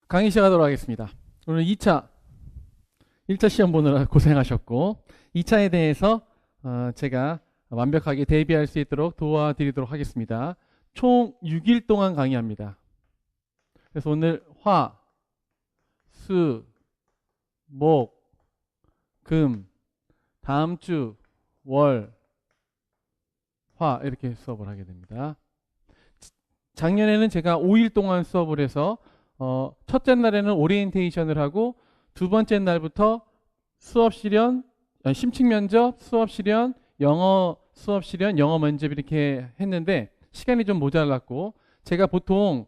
강의 시작하도록 하겠습니다. 오늘 1차 시험 보느라 고생하셨고 2차에 대해서 제가 완벽하게 대비할 수 있도록 도와드리도록 하겠습니다. 총 6일 동안 강의합니다. 그래서 오늘 화, 수, 목, 금, 다음 주 월, 화 이렇게 수업을 하게 됩니다. 작년에는 제가 5일 동안 수업을 해서 첫째 날에는 오리엔테이션을 하고 두 번째 날부터 수업 실현, 심층 면접, 수업 실현, 영어 수업 실현, 영어 면접 이렇게 했는데 시간이 좀 모자랐고 제가 보통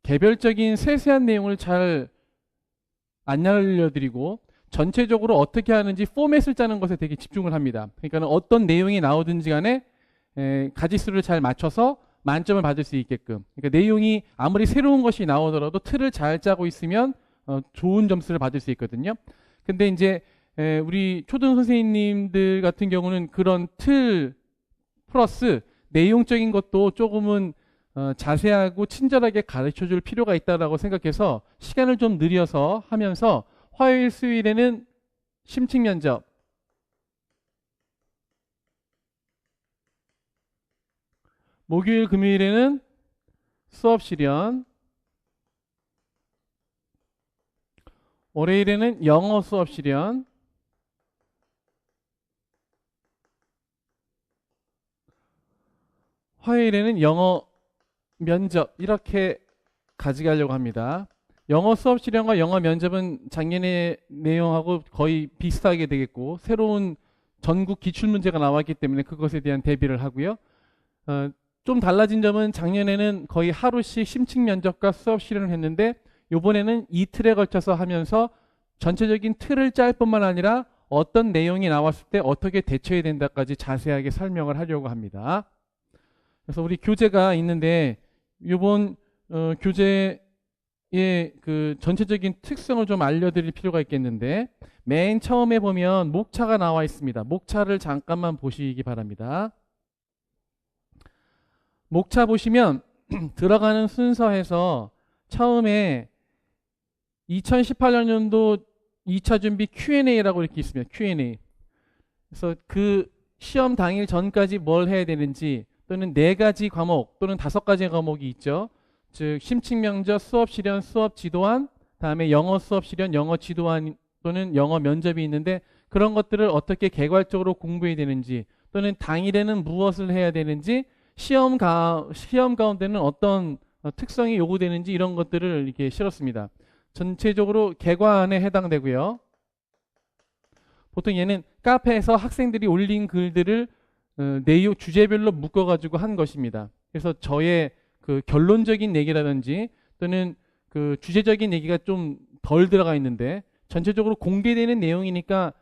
개별적인 세세한 내용을 잘 안 알려드리고 전체적으로 어떻게 하는지 포맷을 짜는 것에 되게 집중을 합니다. 그러니까 어떤 내용이 나오든지 간에 가지수를 잘 맞춰서 만점을 받을 수 있게끔. 그러니까 내용이 아무리 새로운 것이 나오더라도 틀을 잘 짜고 있으면 좋은 점수를 받을 수 있거든요. 근데 이제 우리 초등 선생님들 같은 경우는 그런 틀 플러스 내용적인 것도 조금은 자세하고 친절하게 가르쳐 줄 필요가 있다고 생각해서 시간을 좀 늘려서 하면서 화요일, 수요일에는 심층 면접, 목요일, 금요일에는 수업 실현, 월요일에는 영어 수업 실현, 화요일에는 영어 면접 이렇게 가져가려고 합니다. 영어 수업 실현과 영어 면접은 작년의 내용하고 거의 비슷하게 되겠고 새로운 전국 기출문제가 나왔기 때문에 그것에 대한 대비를 하고요. 좀 달라진 점은 작년에는 거의 하루씩 심층 면접과 수업 실현을 했는데 이번에는 이틀에 걸쳐서 하면서 전체적인 틀을 짤 뿐만 아니라 어떤 내용이 나왔을 때 어떻게 대처해야 된다까지 자세하게 설명을 하려고 합니다. 그래서 우리 교재가 있는데 이번 교재의 그 전체적인 특성을 좀 알려드릴 필요가 있겠는데 맨 처음에 보면 목차가 나와 있습니다. 목차를 잠깐만 보시기 바랍니다. 목차 보시면 들어가는 순서에서 처음에 2018년도 2차 준비 Q&A라고 이렇게 있습니다. Q&A. 그래서 그 시험 당일 전까지 뭘 해야 되는지 또는 4가지 과목 또는 5가지 과목이 있죠. 즉 심층 면접, 수업 실현, 수업 지도안, 다음에 영어 수업 실현, 영어 지도안 또는 영어 면접이 있는데 그런 것들을 어떻게 개괄적으로 공부해야 되는지 또는 당일에는 무엇을 해야 되는지 시험 가운데는 어떤 특성이 요구되는지 이런 것들을 이렇게 실었습니다. 전체적으로 개괄안에 해당되고요. 보통 얘는 카페에서 학생들이 올린 글들을 내용 주제별로 묶어가지고 한 것입니다. 그래서 저의 그 결론적인 얘기라든지 또는 그 주제적인 얘기가 좀 덜 들어가 있는데 전체적으로 공개되는 내용이니까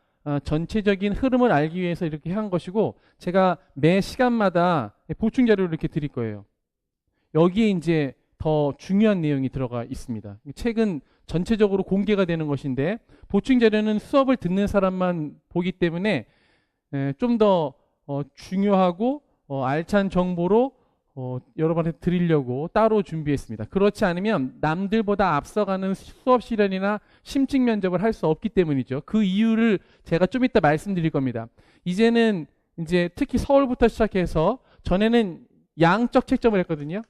전체적인 흐름을 알기 위해서 이렇게 한 것이고 제가 매 시간마다 보충 자료를 이렇게 드릴 거예요. 여기에 이제 더 중요한 내용이 들어가 있습니다. 책은 전체적으로 공개가 되는 것인데 보충 자료는 수업을 듣는 사람만 보기 때문에 좀 더 중요하고 알찬 정보로 여러분한테 드리려고 따로 준비했습니다. 그렇지 않으면 남들보다 앞서가는 수업 실현이나 심층 면접을 할 수 없기 때문이죠. 그 이유를 제가 좀 이따 말씀드릴 겁니다. 이제는 이제 특히 서울부터 시작해서 전에는 양적 채점을 했거든요.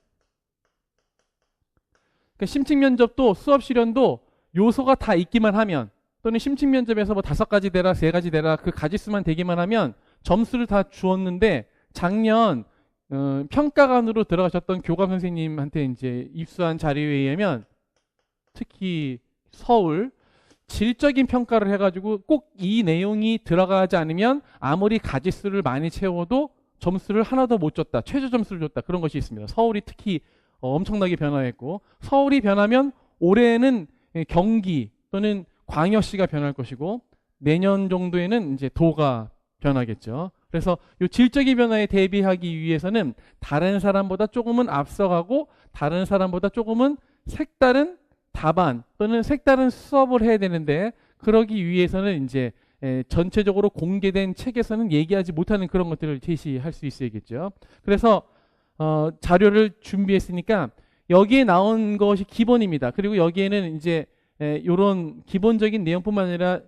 그러니까 심층 면접도 수업 실현도 요소가 다 있기만 하면 또는 심층 면접에서 뭐 5가지 되라 3가지 되라 그 가지수만 되기만 하면 점수를 다 주었는데 작년 평가관으로 들어가셨던 교감 선생님한테 이제 입수한 자료에 의하면 특히 서울 질적인 평가를 해가지고 꼭 이 내용이 들어가지 않으면 아무리 가지수를 많이 채워도 점수를 하나 더 못 줬다. 최저 점수를 줬다. 그런 것이 있습니다. 서울이 특히 엄청나게 변화했고 서울이 변하면 올해는 경기 또는 광역시가 변할 것이고 내년 정도에는 이제 도가 변하겠죠. 그래서 이 질적인 변화에 대비하기 위해서는 다른 사람보다 조금은 앞서가고 다른 사람보다 조금은 색다른 답안 또는 색다른 수업을 해야 되는데 그러기 위해서는 이제 전체적으로 공개된 책에서는 얘기하지 못하는 그런 것들을 제시할 수 있어야겠죠. 그래서 자료를 준비했으니까 여기에 나온 것이 기본입니다. 그리고 여기에는 이제 이런 기본적인 내용뿐만 아니라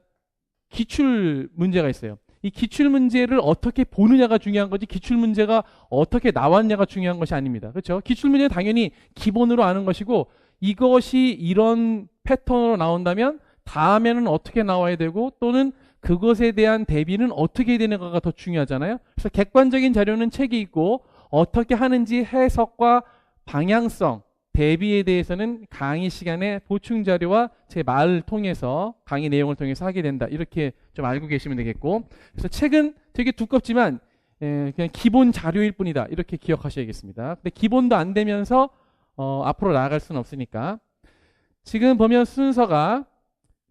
기출 문제가 있어요. 이 기출 문제를 어떻게 보느냐가 중요한 거지 기출 문제가 어떻게 나왔냐가 중요한 것이 아닙니다. 그렇죠? 기출 문제는 당연히 기본으로 아는 것이고 이것이 이런 패턴으로 나온다면 다음에는 어떻게 나와야 되고 또는 그것에 대한 대비는 어떻게 되는가가 더 중요하잖아요. 그래서 객관적인 자료는 책이 있고 어떻게 하는지 해석과 방향성, 대비에 대해서는 강의 시간에 보충 자료와 제 말을 통해서 강의 내용을 통해서 하게 된다. 이렇게 좀 알고 계시면 되겠고 그래서 책은 되게 두껍지만 그냥 기본 자료일 뿐이다. 이렇게 기억하셔야겠습니다. 근데 기본도 안 되면서 앞으로 나아갈 수는 없으니까 지금 보면 순서가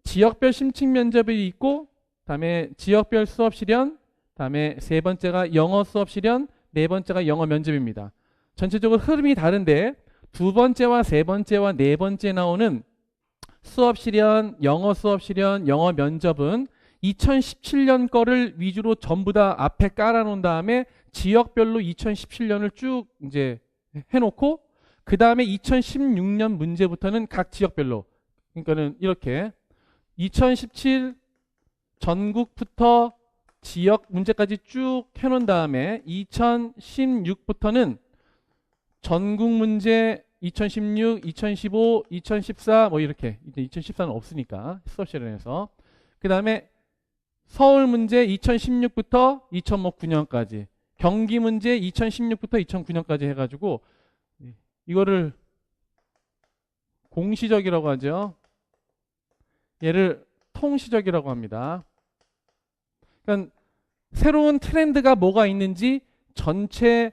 지역별 심층 면접이 있고 다음에 지역별 수업 실현 다음에 세 번째가 영어 수업 실현 네 번째가 영어 면접입니다. 전체적으로 흐름이 다른데 두 번째와 세 번째와 네 번째 나오는 수업 실현, 영어 수업 실현, 영어 면접은 2017년 거를 위주로 전부 다 앞에 깔아놓은 다음에 지역별로 2017년을 쭉 이제 해놓고 그 다음에 2016년 문제부터는 각 지역별로 그러니까는 이렇게 2017 전국부터 지역 문제까지 쭉 해놓은 다음에 2016부터는 전국 문제 2016, 2015, 2014 뭐 이렇게 이제 2014는 없으니까 수업 실현에서 그 다음에 서울 문제 2016부터 2009년까지 경기 문제 2016부터 2009년까지 해가지고 이거를 공시적이라고 하죠. 얘를 통시적이라고 합니다. 그러니까 새로운 트렌드가 뭐가 있는지 전체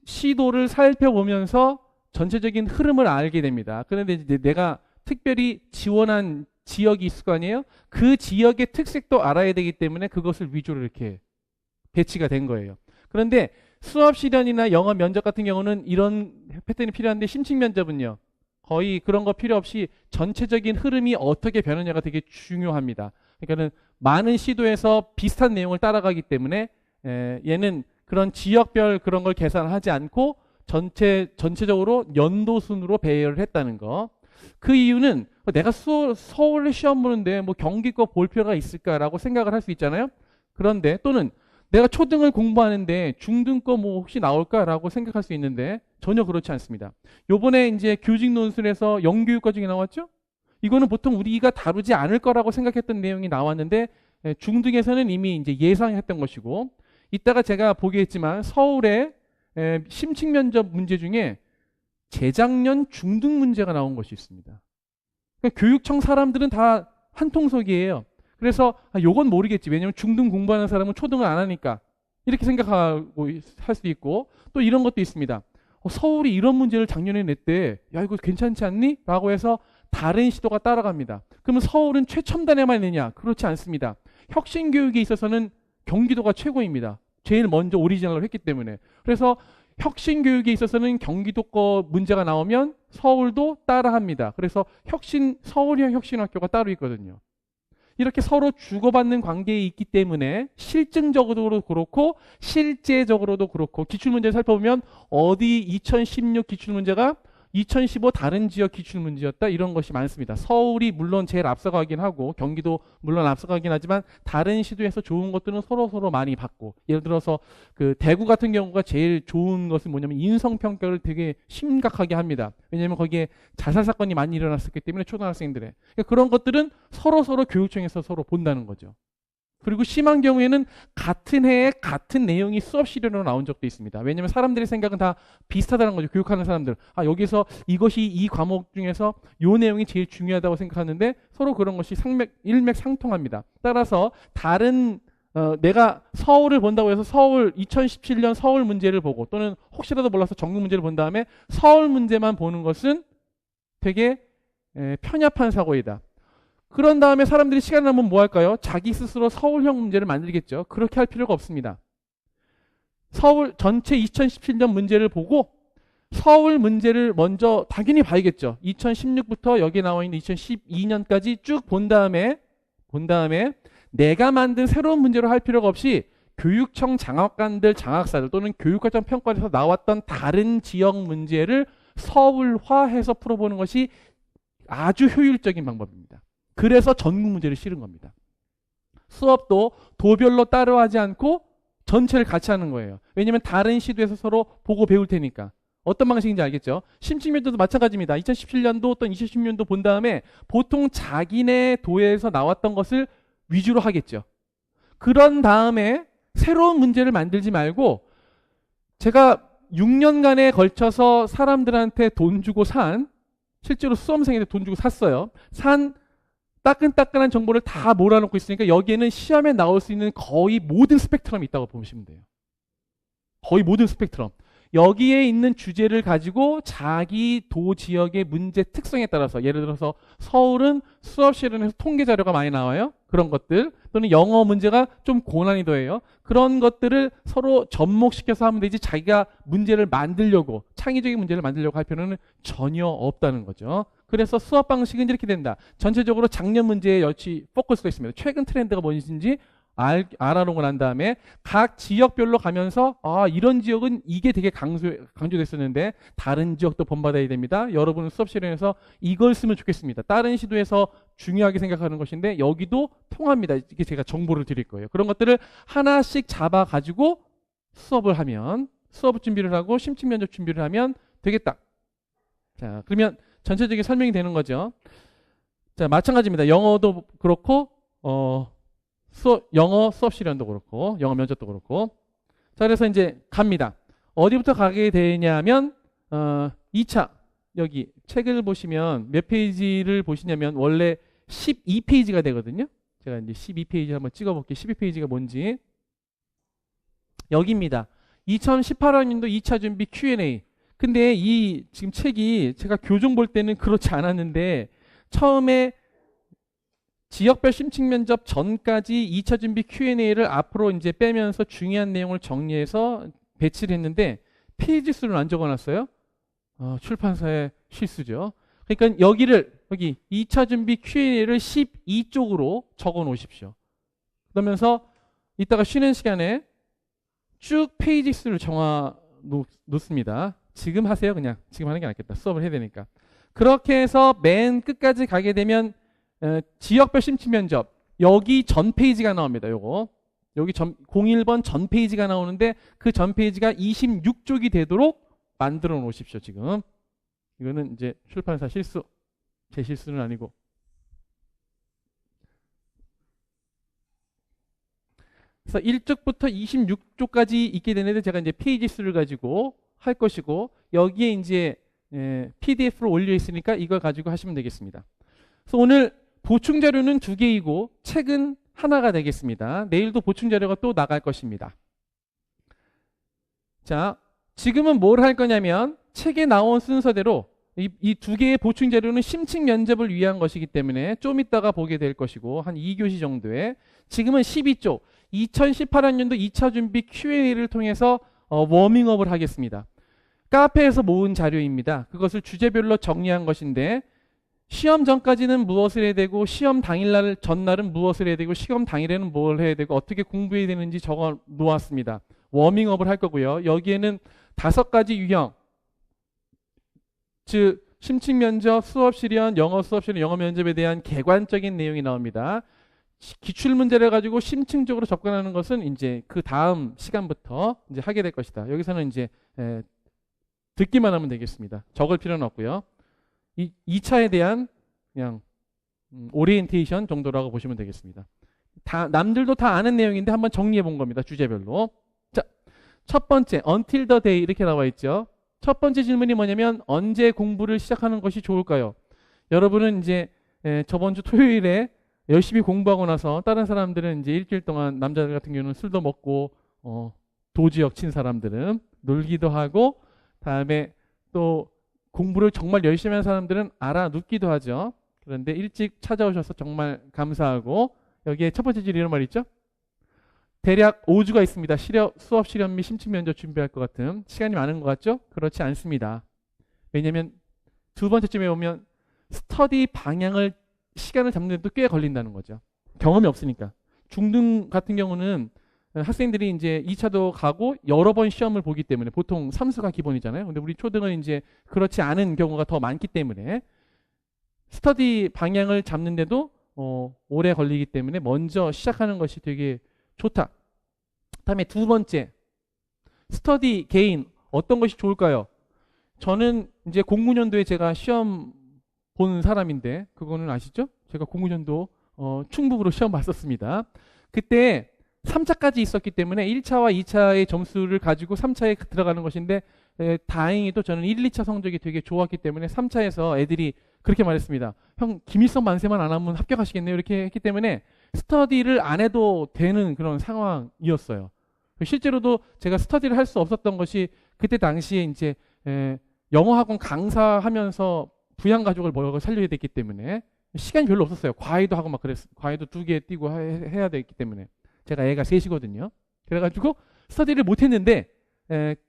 시도를 살펴보면서 전체적인 흐름을 알게 됩니다. 그런데 이제 내가 특별히 지원한 지역이 있을 거 아니에요? 그 지역의 특색도 알아야 되기 때문에 그것을 위주로 이렇게 배치가 된 거예요. 그런데 수업 실현이나 영어 면접 같은 경우는 이런 패턴이 필요한데 심층 면접은요. 거의 그런 거 필요 없이 전체적인 흐름이 어떻게 변하냐가 되게 중요합니다. 그러니까는 많은 시도에서 비슷한 내용을 따라가기 때문에 얘는 그런 지역별 그런 걸 계산하지 않고 전체적으로 연도 순으로 배열을 했다는 거. 그 이유는 내가 서울에 시험 보는데 뭐 경기 거 볼 필요가 있을까라고 생각을 할 수 있잖아요. 그런데 또는 내가 초등을 공부하는데 중등 거 뭐 혹시 나올까라고 생각할 수 있는데 전혀 그렇지 않습니다. 요번에 이제 교직 논술에서 영교육 과정이 나왔죠? 이거는 보통 우리가 다루지 않을 거라고 생각했던 내용이 나왔는데 중등에서는 이미 이제 예상했던 것이고 이따가 제가 보겠지만 서울의 심층 면접 문제 중에 재작년 중등 문제가 나온 것이 있습니다. 그러니까 교육청 사람들은 다 한통속이에요. 그래서 요건 모르겠지. 왜냐면 중등 공부하는 사람은 초등을 안 하니까 이렇게 생각하고 할 수도 있고 또 이런 것도 있습니다. 서울이 이런 문제를 작년에 냈대. 야 이거 괜찮지 않니? 라고 해서 다른 시도가 따라갑니다. 그러면 서울은 최첨단에만 내냐? 그렇지 않습니다. 혁신교육에 있어서는 경기도가 최고입니다. 제일 먼저 오리지널을 했기 때문에. 그래서 혁신교육에 있어서는 경기도 거 문제가 나오면 서울도 따라합니다. 그래서 서울형 혁신학교가 따로 있거든요. 이렇게 서로 주고받는 관계에 있기 때문에 실증적으로도 그렇고 실제적으로도 그렇고 기출문제를 살펴보면 어디 2016 기출문제가 2015 다른 지역 기출문제였다 이런 것이 많습니다. 서울이 물론 제일 앞서가긴 하고 경기도 물론 앞서가긴 하지만 다른 시도에서 좋은 것들은 서로 많이 받고 예를 들어서 그 대구 같은 경우가 제일 좋은 것은 뭐냐면 인성평가를 되게 심각하게 합니다. 왜냐하면 거기에 자살 사건이 많이 일어났었기 때문에 초등학생들의 그러니까 그런 것들은 서로 교육청에서 서로 본다는 거죠. 그리고 심한 경우에는 같은 해에 같은 내용이 수업 시료로 나온 적도 있습니다. 왜냐하면 사람들의 생각은 다 비슷하다는 거죠. 교육하는 사람들. 여기서 이것이 이 과목 중에서 이 내용이 제일 중요하다고 생각하는데 서로 그런 것이 일맥상통합니다. 따라서 내가 서울을 본다고 해서 2017년 서울 문제를 보고 또는 혹시라도 몰라서 전국 문제를 본 다음에 서울 문제만 보는 것은 되게 편협한 사고이다. 그런 다음에 사람들이 시간을 남으면 뭐 할까요? 자기 스스로 서울형 문제를 만들겠죠. 그렇게 할 필요가 없습니다. 서울 전체 2017년 문제를 보고 서울 문제를 먼저 당연히 봐야겠죠. 2016부터 여기 나와 있는 2012년까지 쭉 본 다음에 내가 만든 새로운 문제로 할 필요가 없이 교육청 장학관들, 장학사들 또는 교육과정 평가에서 나왔던 다른 지역 문제를 서울화해서 풀어보는 것이 아주 효율적인 방법입니다. 그래서 전국 문제를 실은 겁니다. 수업도 도별로 따로 하지 않고 전체를 같이 하는 거예요. 왜냐하면 다른 시도에서 서로 보고 배울 테니까. 어떤 방식인지 알겠죠? 심층면접도 마찬가지입니다. 2017년도 또는 2010년도 본 다음에 보통 자기네 도에서 나왔던 것을 위주로 하겠죠. 그런 다음에 새로운 문제를 만들지 말고 제가 6년간에 걸쳐서 사람들한테 돈 주고 실제로 수험생한테 돈 주고 샀어요. 따끈따끈한 정보를 다 몰아놓고 있으니까 여기에는 시험에 나올 수 있는 거의 모든 스펙트럼이 있다고 보시면 돼요. 거의 모든 스펙트럼. 여기에 있는 주제를 가지고 자기 도 지역의 문제 특성에 따라서 예를 들어서 서울은 수업 시간에서 통계 자료가 많이 나와요. 그런 것들 또는 영어 문제가 좀 고난이도예요. 그런 것들을 서로 접목시켜서 하면 되지 자기가 문제를 만들려고 창의적인 문제를 만들려고 할 필요는 전혀 없다는 거죠. 그래서 수업 방식은 이렇게 된다. 전체적으로 작년 문제에 여치 포커스가 있습니다. 최근 트렌드가 뭔지 알아놓고 난 다음에 각 지역별로 가면서 이런 지역은 이게 되게 강조됐었는데 다른 지역도 본받아야 됩니다. 여러분은 수업 시간에서 이걸 쓰면 좋겠습니다. 다른 시도에서 중요하게 생각하는 것인데 여기도 통합니다. 이게 제가 정보를 드릴 거예요. 그런 것들을 하나씩 잡아가지고 수업 준비를 하고 심층면접 준비를 하면 되겠다. 자, 그러면 전체적인 설명이 되는 거죠. 자, 마찬가지입니다. 영어도 그렇고 영어 수업 시간도 그렇고 영어 면접도 그렇고. 자, 그래서 이제 갑니다. 어디부터 가게 되냐면 2차 여기 책을 보시면 몇 페이지를 보시냐면 원래 12페이지가 되거든요. 제가 이제 12페이지 한번 찍어볼게요. 12페이지가 뭔지. 여기입니다. 2018학년도 2차 준비 Q&A. 근데 이 지금 책이 제가 교정 볼 때는 그렇지 않았는데 처음에 지역별 심층면접 전까지 2차 준비 Q&A를 앞으로 이제 빼면서 중요한 내용을 정리해서 배치를 했는데 페이지 수를 안 적어놨어요. 출판사의 실수죠. 그러니까 여기 2차 준비 Q&A를 12쪽으로 적어 놓으십시오. 그러면서 이따가 쉬는 시간에 쭉 페이지 수를 정하 놓습니다. 지금 하세요. 그냥 지금 하는 게 낫겠다. 수업을 해야 되니까. 그렇게 해서 맨 끝까지 가게 되면 지역별 심층면접 여기 전 페이지가 나옵니다. 여기 01번 전 페이지가 나오는데 그 전 페이지가 26쪽이 되도록 만들어 놓으십시오. 지금 이거는 이제 출판사 실수, 제 실수는 아니고. 그래서 1쪽부터 26쪽까지 있게 되는데 제가 이제 페이지 수를 가지고 할 것이고 여기에 이제 PDF로 올려 있으니까 이걸 가지고 하시면 되겠습니다. 그래서 오늘 보충 자료는 2개이고 책은 하나가 되겠습니다. 내일도 보충 자료가 또 나갈 것입니다. 자, 지금은 뭘 할 거냐면 책에 나온 순서대로 이 2개의 보충 자료는 심층 면접을 위한 것이기 때문에 좀 이따가 보게 될 것이고 한 2교시 정도에 지금은 12쪽 2018학년도 2차 준비 Q&A를 통해서 워밍업을 하겠습니다. 카페에서 모은 자료입니다. 그것을 주제별로 정리한 것인데 시험 전까지는 무엇을 해야 되고 시험 당일날 전날은 무엇을 해야 되고 시험 당일에는 뭘 해야 되고 어떻게 공부해야 되는지 적어 놓았습니다. 워밍업을 할 거고요. 여기에는 5가지 유형, 즉 심층 면접, 수업 실현, 영어 수업 실현, 영어 면접에 대한 객관적인 내용이 나옵니다. 기출 문제를 가지고 심층적으로 접근하는 것은 이제 그 다음 시간부터 이제 하게 될 것이다. 여기서는 이제 듣기만 하면 되겠습니다. 적을 필요는 없고요. 2차에 대한 그냥 오리엔테이션 정도라고 보시면 되겠습니다. 남들도 다 아는 내용인데 한번 정리해 본 겁니다. 주제별로. 자, 첫 번째 until the day 이렇게 나와 있죠. 첫 번째 질문이 뭐냐면 언제 공부를 시작하는 것이 좋을까요? 여러분은 이제 저번 주 토요일에 열심히 공부하고 나서 다른 사람들은 이제 일주일 동안 남자들 같은 경우는 술도 먹고 도지역 친 사람들은 놀기도 하고 다음에 또 공부를 정말 열심히 하는 사람들은 알아눕기도 하죠. 그런데 일찍 찾아오셔서 정말 감사하고 여기에 첫 번째 질문 이런 말이 있죠. 대략 5주가 있습니다. 수업 실현 및 심층 면접 준비할 것 같은 시간이 많은 것 같죠? 그렇지 않습니다. 왜냐하면 두 번째쯤에 오면 스터디 방향을 시간을 잡는 데도 꽤 걸린다는 거죠. 경험이 없으니까. 중등 같은 경우는 학생들이 이제 2차도 가고 여러 번 시험을 보기 때문에 보통 삼수가 기본이잖아요. 근데 우리 초등은 이제 그렇지 않은 경우가 더 많기 때문에 스터디 방향을 잡는데도 오래 걸리기 때문에 먼저 시작하는 것이 되게 좋다. 다음에 두 번째, 스터디 개인 어떤 것이 좋을까요? 저는 이제 09년도에 제가 시험 본 사람인데 그거는 아시죠? 제가 09년도 충북으로 시험 봤었습니다. 그때 3차까지 있었기 때문에 1차와 2차의 점수를 가지고 3차에 들어가는 것인데 다행히도 저는 1, 2차 성적이 되게 좋았기 때문에 3차에서 애들이 그렇게 말했습니다. 형 김일성 만세만 안 하면 합격하시겠네요. 이렇게 했기 때문에 스터디를 안 해도 되는 그런 상황이었어요. 실제로도 제가 스터디를 할 수 없었던 것이 그때 당시에 이제 영어학원 강사하면서 부양가족을 먹여 살려야 됐기 때문에 시간이 별로 없었어요. 과외도 하고 막 그랬어요. 과외도 2개 띄고 해야 됐기 때문에. 제가 애가 셋이거든요. 그래가지고 스터디를 못했는데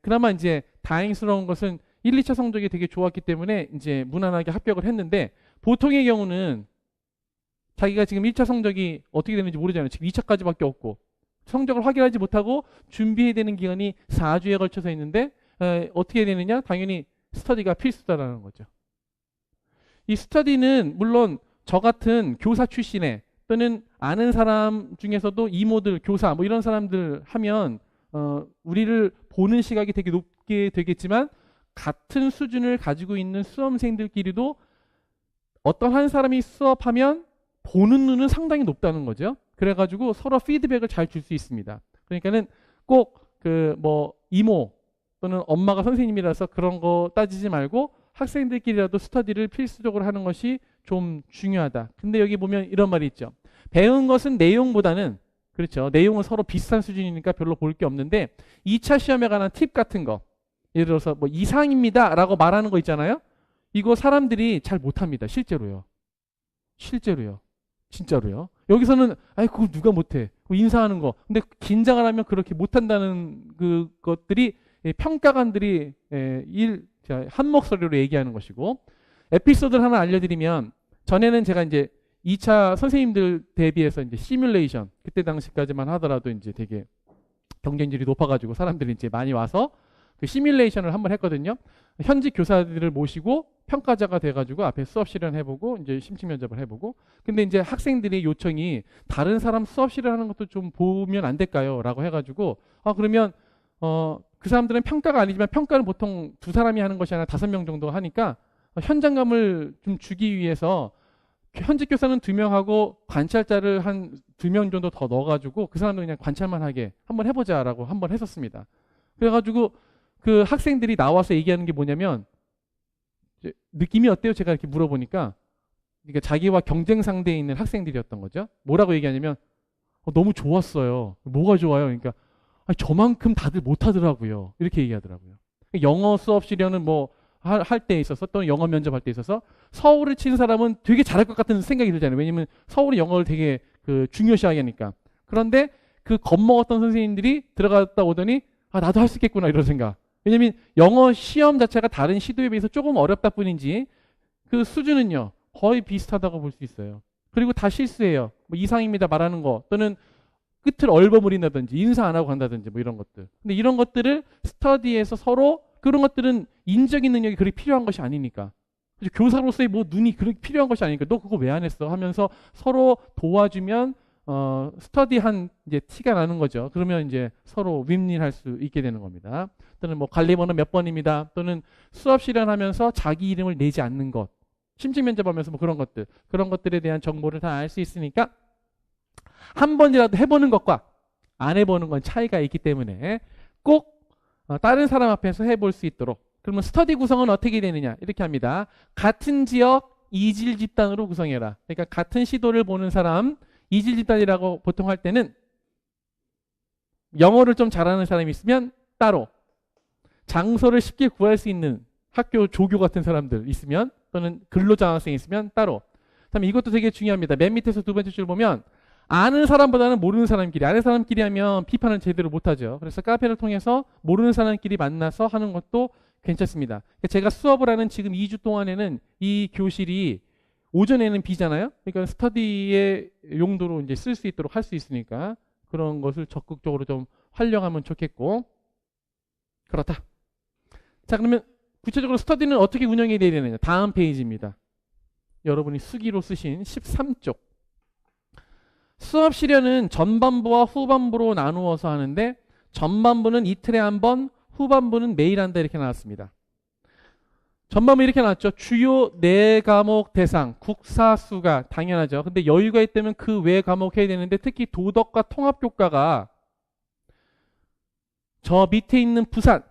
그나마 이제 다행스러운 것은 1, 2차 성적이 되게 좋았기 때문에 이제 무난하게 합격을 했는데 보통의 경우는 자기가 지금 1차 성적이 어떻게 되는지 모르잖아요. 지금 2차까지밖에 없고 성적을 확인하지 못하고 준비해야 되는 기간이 4주에 걸쳐서 있는데 어떻게 되느냐? 당연히 스터디가 필수다라는 거죠. 이 스터디는 물론 저 같은 교사 출신의 또는 아는 사람 중에서도 이모들, 교사 뭐 이런 사람들 하면 우리를 보는 시각이 되게 높게 되겠지만 같은 수준을 가지고 있는 수험생들끼리도 어떤 한 사람이 수업하면 보는 눈은 상당히 높다는 거죠. 그래가지고 서로 피드백을 잘 줄 수 있습니다. 그러니까는 꼭 그 뭐 이모 또는 엄마가 선생님이라서 그런 거 따지지 말고 학생들끼리라도 스터디를 필수적으로 하는 것이 좀 중요하다. 근데 여기 보면 이런 말이 있죠. 배운 것은 내용보다는 그렇죠. 내용은 서로 비슷한 수준이니까 별로 볼 게 없는데 2차 시험에 관한 팁 같은 거 예를 들어서 뭐 이상입니다 라고 말하는 거 있잖아요. 이거 사람들이 잘 못합니다. 실제로요. 진짜로요. 여기서는 아이 그걸 누가 못해. 인사하는 거. 근데 긴장을 하면 그렇게 못한다는 그것들이 평가관들이 한 목소리로 얘기하는 것이고 에피소드를 하나 알려드리면 전에는 제가 이제 2차 선생님들 대비해서 이제 시뮬레이션 그때 당시까지만 하더라도 이제 되게 경쟁률이 높아가지고 사람들이 이제 많이 와서 그 시뮬레이션을 한번 했거든요. 현직 교사들을 모시고 평가자가 돼가지고 앞에 수업 실현해보고 이제 심층 면접을 해보고 근데 이제 학생들의 요청이 다른 사람 수업 실현하는 것도 좀 보면 안 될까요? 라고 해가지고 그러면 그 사람들은 평가가 아니지만 평가는 보통 2사람이 하는 것이 아니라 5명 정도 하니까 현장감을 좀 주기 위해서 현직 교사는 2명하고 관찰자를 한 2명 정도 더 넣어가지고 그 사람들 그냥 관찰만 하게 한번 해보자라고 한번 했었습니다. 그래가지고 그 학생들이 나와서 얘기하는 게 뭐냐면 느낌이 어때요? 제가 이렇게 물어보니까 그러니까 자기와 경쟁 상대에 있는 학생들이었던 거죠. 뭐라고 얘기하냐면 너무 좋았어요. 뭐가 좋아요? 그러니까 저만큼 다들 못하더라고요. 이렇게 얘기하더라고요. 영어 수업 실현은 뭐 할 때 있어서 또는 영어 면접할 때 있어서 서울을 친 사람은 되게 잘할 것 같은 생각이 들잖아요. 왜냐면 서울이 영어를 되게 중요시하게 하니까. 그런데 그 겁먹었던 선생님들이 들어갔다 오더니 나도 할 수 있겠구나 이런 생각. 왜냐면 영어 시험 자체가 다른 시도에 비해서 조금 어렵다 뿐인지 그 수준은요 거의 비슷하다고 볼 수 있어요. 그리고 다 실수해요. 뭐 이상입니다 말하는 거 또는 끝을 얼버무린다든지 인사 안 하고 간다든지 뭐 이런 것들. 근데 이런 것들을 스터디에서 서로 그런 것들은 인적인 능력이 그렇게 필요한 것이 아니니까. 교사로서의 뭐 눈이 그렇게 필요한 것이 아니니까 너 그거 왜 안 했어 하면서 서로 도와주면 스터디한 이제 티가 나는 거죠. 그러면 이제 서로 윈윈할 수 있게 되는 겁니다. 또는 뭐 관리번호 몇 번입니다. 또는 수업 실현하면서 자기 이름을 내지 않는 것. 심층 면접하면서 뭐 그런 것들에 대한 정보를 다 알 수 있으니까 한 번이라도 해보는 것과 안 해보는 건 차이가 있기 때문에 꼭 다른 사람 앞에서 해볼 수 있도록. 그러면 스터디 구성은 어떻게 되느냐 이렇게 합니다. 같은 지역 이질 집단으로 구성해라. 그러니까 같은 시도를 보는 사람 이질 집단이라고 보통 할 때는 영어를 좀 잘하는 사람이 있으면 따로 장소를 쉽게 구할 수 있는 학교 조교 같은 사람들 있으면 또는 근로장학생 있으면 따로. 그다음에 이것도 되게 중요합니다. 맨 밑에서 2번째 줄 보면 아는 사람보다는 모르는 사람끼리, 아는 사람끼리 하면 비판을 제대로 못하죠. 그래서 카페를 통해서 모르는 사람끼리 만나서 하는 것도 괜찮습니다. 제가 수업을 하는 지금 2주 동안에는 이 교실이 오전에는 비잖아요. 그러니까 스터디의 용도로 이제 쓸 수 있도록 할 수 있으니까 그런 것을 적극적으로 좀 활용하면 좋겠고. 그렇다. 자, 그러면 구체적으로 스터디는 어떻게 운영이 돼야 되느냐. 다음 페이지입니다. 여러분이 수기로 쓰신 13쪽. 수업 시련은 전반부와 후반부로 나누어서 하는데 전반부는 이틀에 한 번, 후반부는 매일 한다 이렇게 나왔습니다. 전반부 이렇게 나왔죠. 주요 4과목 대상, 국사수가 당연하죠. 근데 여유가 있다면 그 외 과목 해야 되는데 특히 도덕과 통합교과가 저 밑에 있는 부산,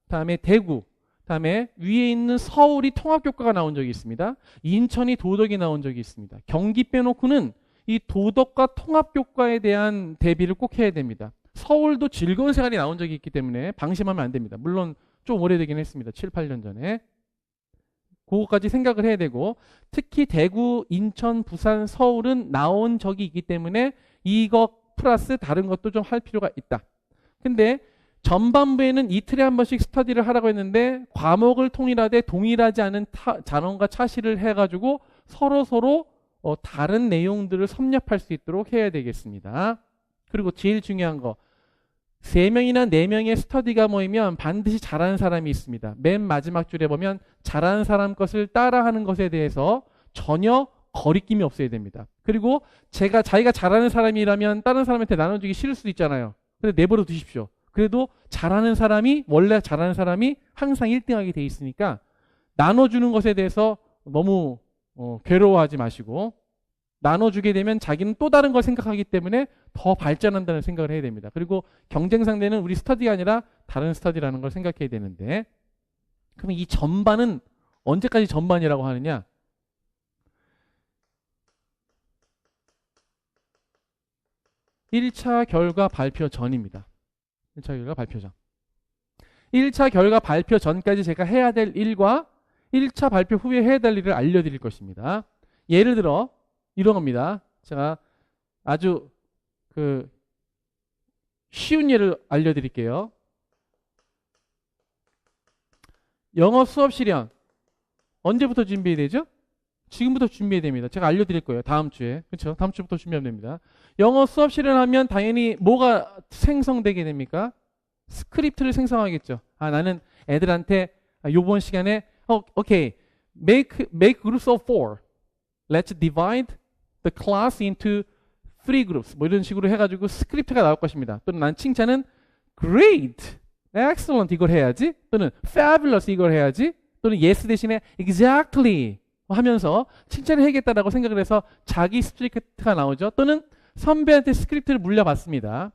다음에 대구, 다음에 위에 있는 서울이 통합교과가 나온 적이 있습니다. 인천이 도덕이 나온 적이 있습니다. 경기 빼놓고는 이 도덕과 통합교과에 대한 대비를 꼭 해야 됩니다. 서울도 즐거운 생활이 나온 적이 있기 때문에 방심하면 안 됩니다. 물론 좀 오래되긴 했습니다. 7, 8년 전에. 그거까지 생각을 해야 되고 특히 대구, 인천, 부산, 서울은 나온 적이 있기 때문에 이거 플러스 다른 것도 좀 할 필요가 있다. 근데 전반부에는 이틀에 한 번씩 스터디를 하라고 했는데 과목을 통일하되 동일하지 않은 잔원과 차시를 해가지고 서로 다른 내용들을 섭렵할 수 있도록 해야 되겠습니다. 그리고 제일 중요한 거 3명이나 4명의 스터디가 모이면 반드시 잘하는 사람이 있습니다. 맨 마지막 줄에 보면 잘하는 사람 것을 따라하는 것에 대해서 전혀 거리낌이 없어야 됩니다. 그리고 자기가 잘하는 사람이라면 다른 사람한테 나눠주기 싫을 수도 있잖아요. 근데 내버려 두십시오. 그래도 원래 잘하는 사람이 항상 1등하게 돼 있으니까 나눠주는 것에 대해서 너무 괴로워하지 마시고 나눠주게 되면 자기는 또 다른 걸 생각하기 때문에 더 발전한다는 생각을 해야 됩니다. 그리고 경쟁 상대는 우리 스터디가 아니라 다른 스터디라는 걸 생각해야 되는데 그럼 이 전반은 언제까지 전반이라고 하느냐? (1차) 결과 발표 전입니다. 1차 결과 발표 전. 1차 결과 발표 전까지 제가 해야 될 일과 1차 발표 후에 해야 될 일을 알려드릴 것입니다. 예를 들어 이런 겁니다. 제가 아주 쉬운 예를 알려드릴게요. 영어 수업 실현 언제부터 준비해야 되죠? 지금부터 준비해야 됩니다. 제가 알려드릴 거예요. 다음 주에. 그렇죠? 다음 주부터 준비하면 됩니다. 영어 수업 실현하면 당연히 뭐가 생성되게 됩니까? 스크립트를 생성하겠죠. 나는 애들한테 요번 시간에 오케이. make groups of 4. Let's divide the class into 3 groups. 뭐 이런 식으로 해가지고 스크립트가 나올 것입니다. 또는 난 칭찬은 great, excellent 이걸 해야지. 또는 fabulous 이걸 해야지. 또는 yes 대신에 exactly 하면서 칭찬을 해야겠다라고 생각을 해서 자기 스크립트가 나오죠. 또는 선배한테 스크립트를 물려봤습니다.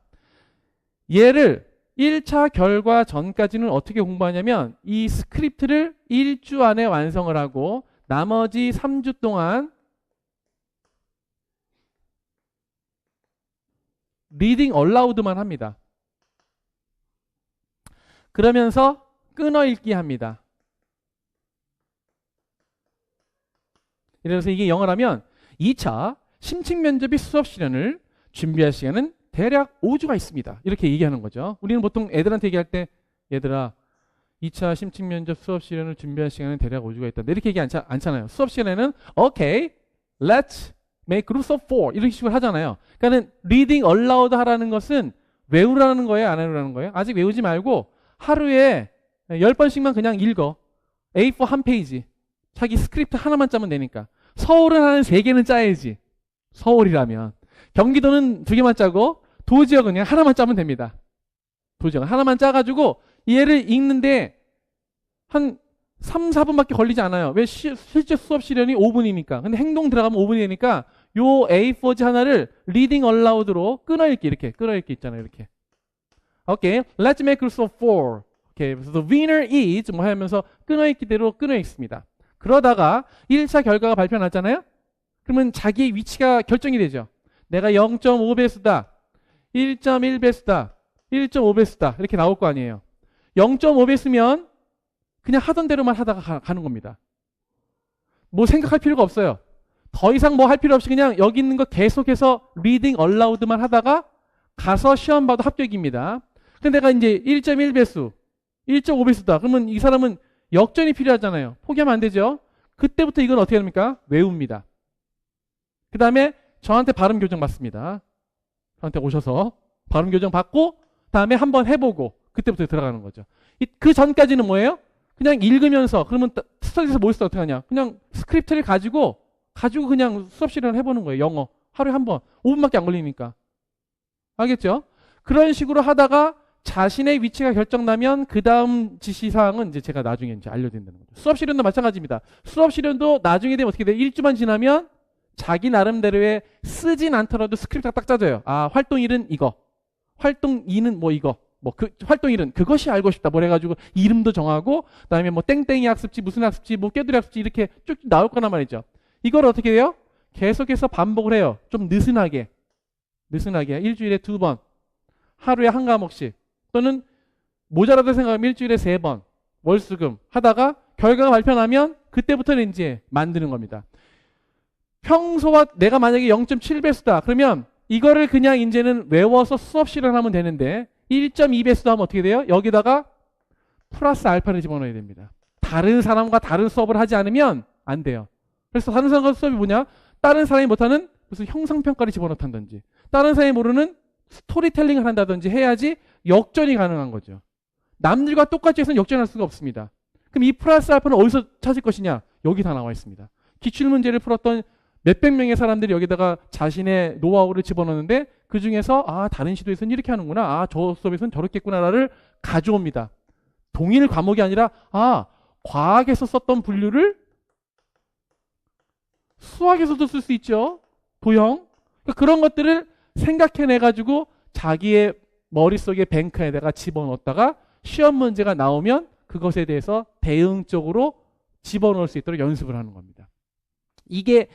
얘를 1차 결과 전까지는 어떻게 공부하냐면 이 스크립트를 1주 안에 완성을 하고 나머지 3주 동안 리딩 얼라우드만 합니다. 그러면서 끊어읽기 합니다. 그래서 이게 영어라면 2차 심층 면접이 수업 실현을 준비할 시간은 대략 5주가 있습니다. 이렇게 얘기하는 거죠. 우리는 보통 애들한테 얘기할 때 얘들아 2차 심층 면접 수업 실현을 준비할 시간은 대략 5주가 있다. 이렇게 얘기 않잖아요. 수업 시간에는 okay, let's make groups of 4 이런 식으로 하잖아요. 그러니까 reading aloud 하라는 것은 외우라는 거예요? 안 외우라는 거예요? 아직 외우지 말고 하루에 10번씩만 그냥 읽어. A4 한 페이지. 자기 스크립트 하나만 짜면 되니까. 서울은 한 3개는 짜야지. 서울이라면. 경기도는 2개만 짜고 도지역은 그냥 하나만 짜면 됩니다. 도지역은 하나만 짜가지고 얘를 읽는데 한 3, 4분밖에 걸리지 않아요. 왜? 실제 수업 시련이 5분이니까. 근데 행동 들어가면 5분이 되니까 요 A4지 하나를 리딩 얼라우드로 끊어읽기 이렇게 끊어읽기 있잖아요. 이렇게. 오케이. Let's make groups of 4. 오케이. 그래서 the winner is 뭐 하면서 끊어읽기대로 끊어읽습니다. 그러다가 1차 결과가 발표 났잖아요. 그러면 자기의 위치가 결정이 되죠. 내가 0.5배수다. 1.1배수다. 1.5배수다. 이렇게 나올 거 아니에요. 0.5배수면 그냥 하던 대로만 하다가 가는 겁니다. 뭐 생각할 필요가 없어요. 더 이상 뭐 할 필요 없이 그냥 여기 있는 거 계속해서 리딩 얼라우드만 하다가 가서 시험 봐도 합격입니다. 근데 내가 이제 1.1배수, 1.5배수다. 그러면 이 사람은 역전이 필요하잖아요. 포기하면 안 되죠. 그때부터 이건 어떻게 합니까? 외웁니다. 그 다음에 저한테 발음 교정 받습니다. 저한테 오셔서 발음 교정 받고 다음에 한번 해보고 그때부터 들어가는 거죠. 그 전까지는 뭐예요? 그냥 읽으면서 그러면 스터디에서 뭘 어떻게 하냐? 그냥 스크립트를 가지고 그냥 수업 실현을 해보는 거예요. 영어 하루에 한 번 5분밖에 안 걸리니까. 알겠죠? 그런 식으로 하다가 자신의 위치가 결정나면 그 다음 지시사항은 이제 제가 나중에 이제 알려드린다는 거죠. 수업 실현도 마찬가지입니다. 수업 실현도 나중에 되면 어떻게 돼요? 1주만 지나면 자기 나름대로의 쓰진 않더라도 스크립트가 딱 짜져요. 아, 활동 1은 이거. 활동 2는 뭐 이거. 활동 1은 그것이 알고 싶다. 뭐 해가지고 이름도 정하고, 그 다음에 뭐 땡땡이 학습지, 무슨 학습지, 뭐 깨두리 학습지 이렇게 쭉 나올 거란 말이죠. 이걸 어떻게 해요? 계속해서 반복을 해요. 좀 느슨하게. 일주일에 2번. 하루에 한 과목씩. 또는 모자라다 생각하면 일주일에 3번. 월수금 하다가 결과가 발표나면 그때부터는 이제 만드는 겁니다. 평소와 내가 만약에 0.7배수다. 그러면 이거를 그냥 이제는 외워서 수업 실현하면 되는데 1.2배수도 하면 어떻게 돼요? 여기다가 플러스 알파를 집어넣어야 됩니다. 다른 사람과 다른 수업을 하지 않으면 안 돼요. 그래서 다른 사람과 수업이 뭐냐? 다른 사람이 못하는 무슨 형상평가를 집어넣던지 다른 사람이 모르는 스토리텔링을 한다든지 해야지 역전이 가능한 거죠. 남들과 똑같이 해서는 역전할 수가 없습니다. 그럼 이 플러스 알파는 어디서 찾을 것이냐? 여기 다 나와 있습니다. 기출문제를 풀었던 몇백 명의 사람들이 여기다가 자신의 노하우를 집어넣는데 그 중에서 다른 시도에서는 이렇게 하는구나. 저 수업에서는 저렇게 했구나를 가져옵니다. 동일 과목이 아니라 과학에서 썼던 분류를 수학에서도 쓸 수 있죠. 도형. 그러니까 그런 것들을 생각해내가지고 자기의 머릿속에 뱅크에다가 집어넣었다가 시험 문제가 나오면 그것에 대해서 대응적으로 집어넣을 수 있도록 연습을 하는 겁니다. 이게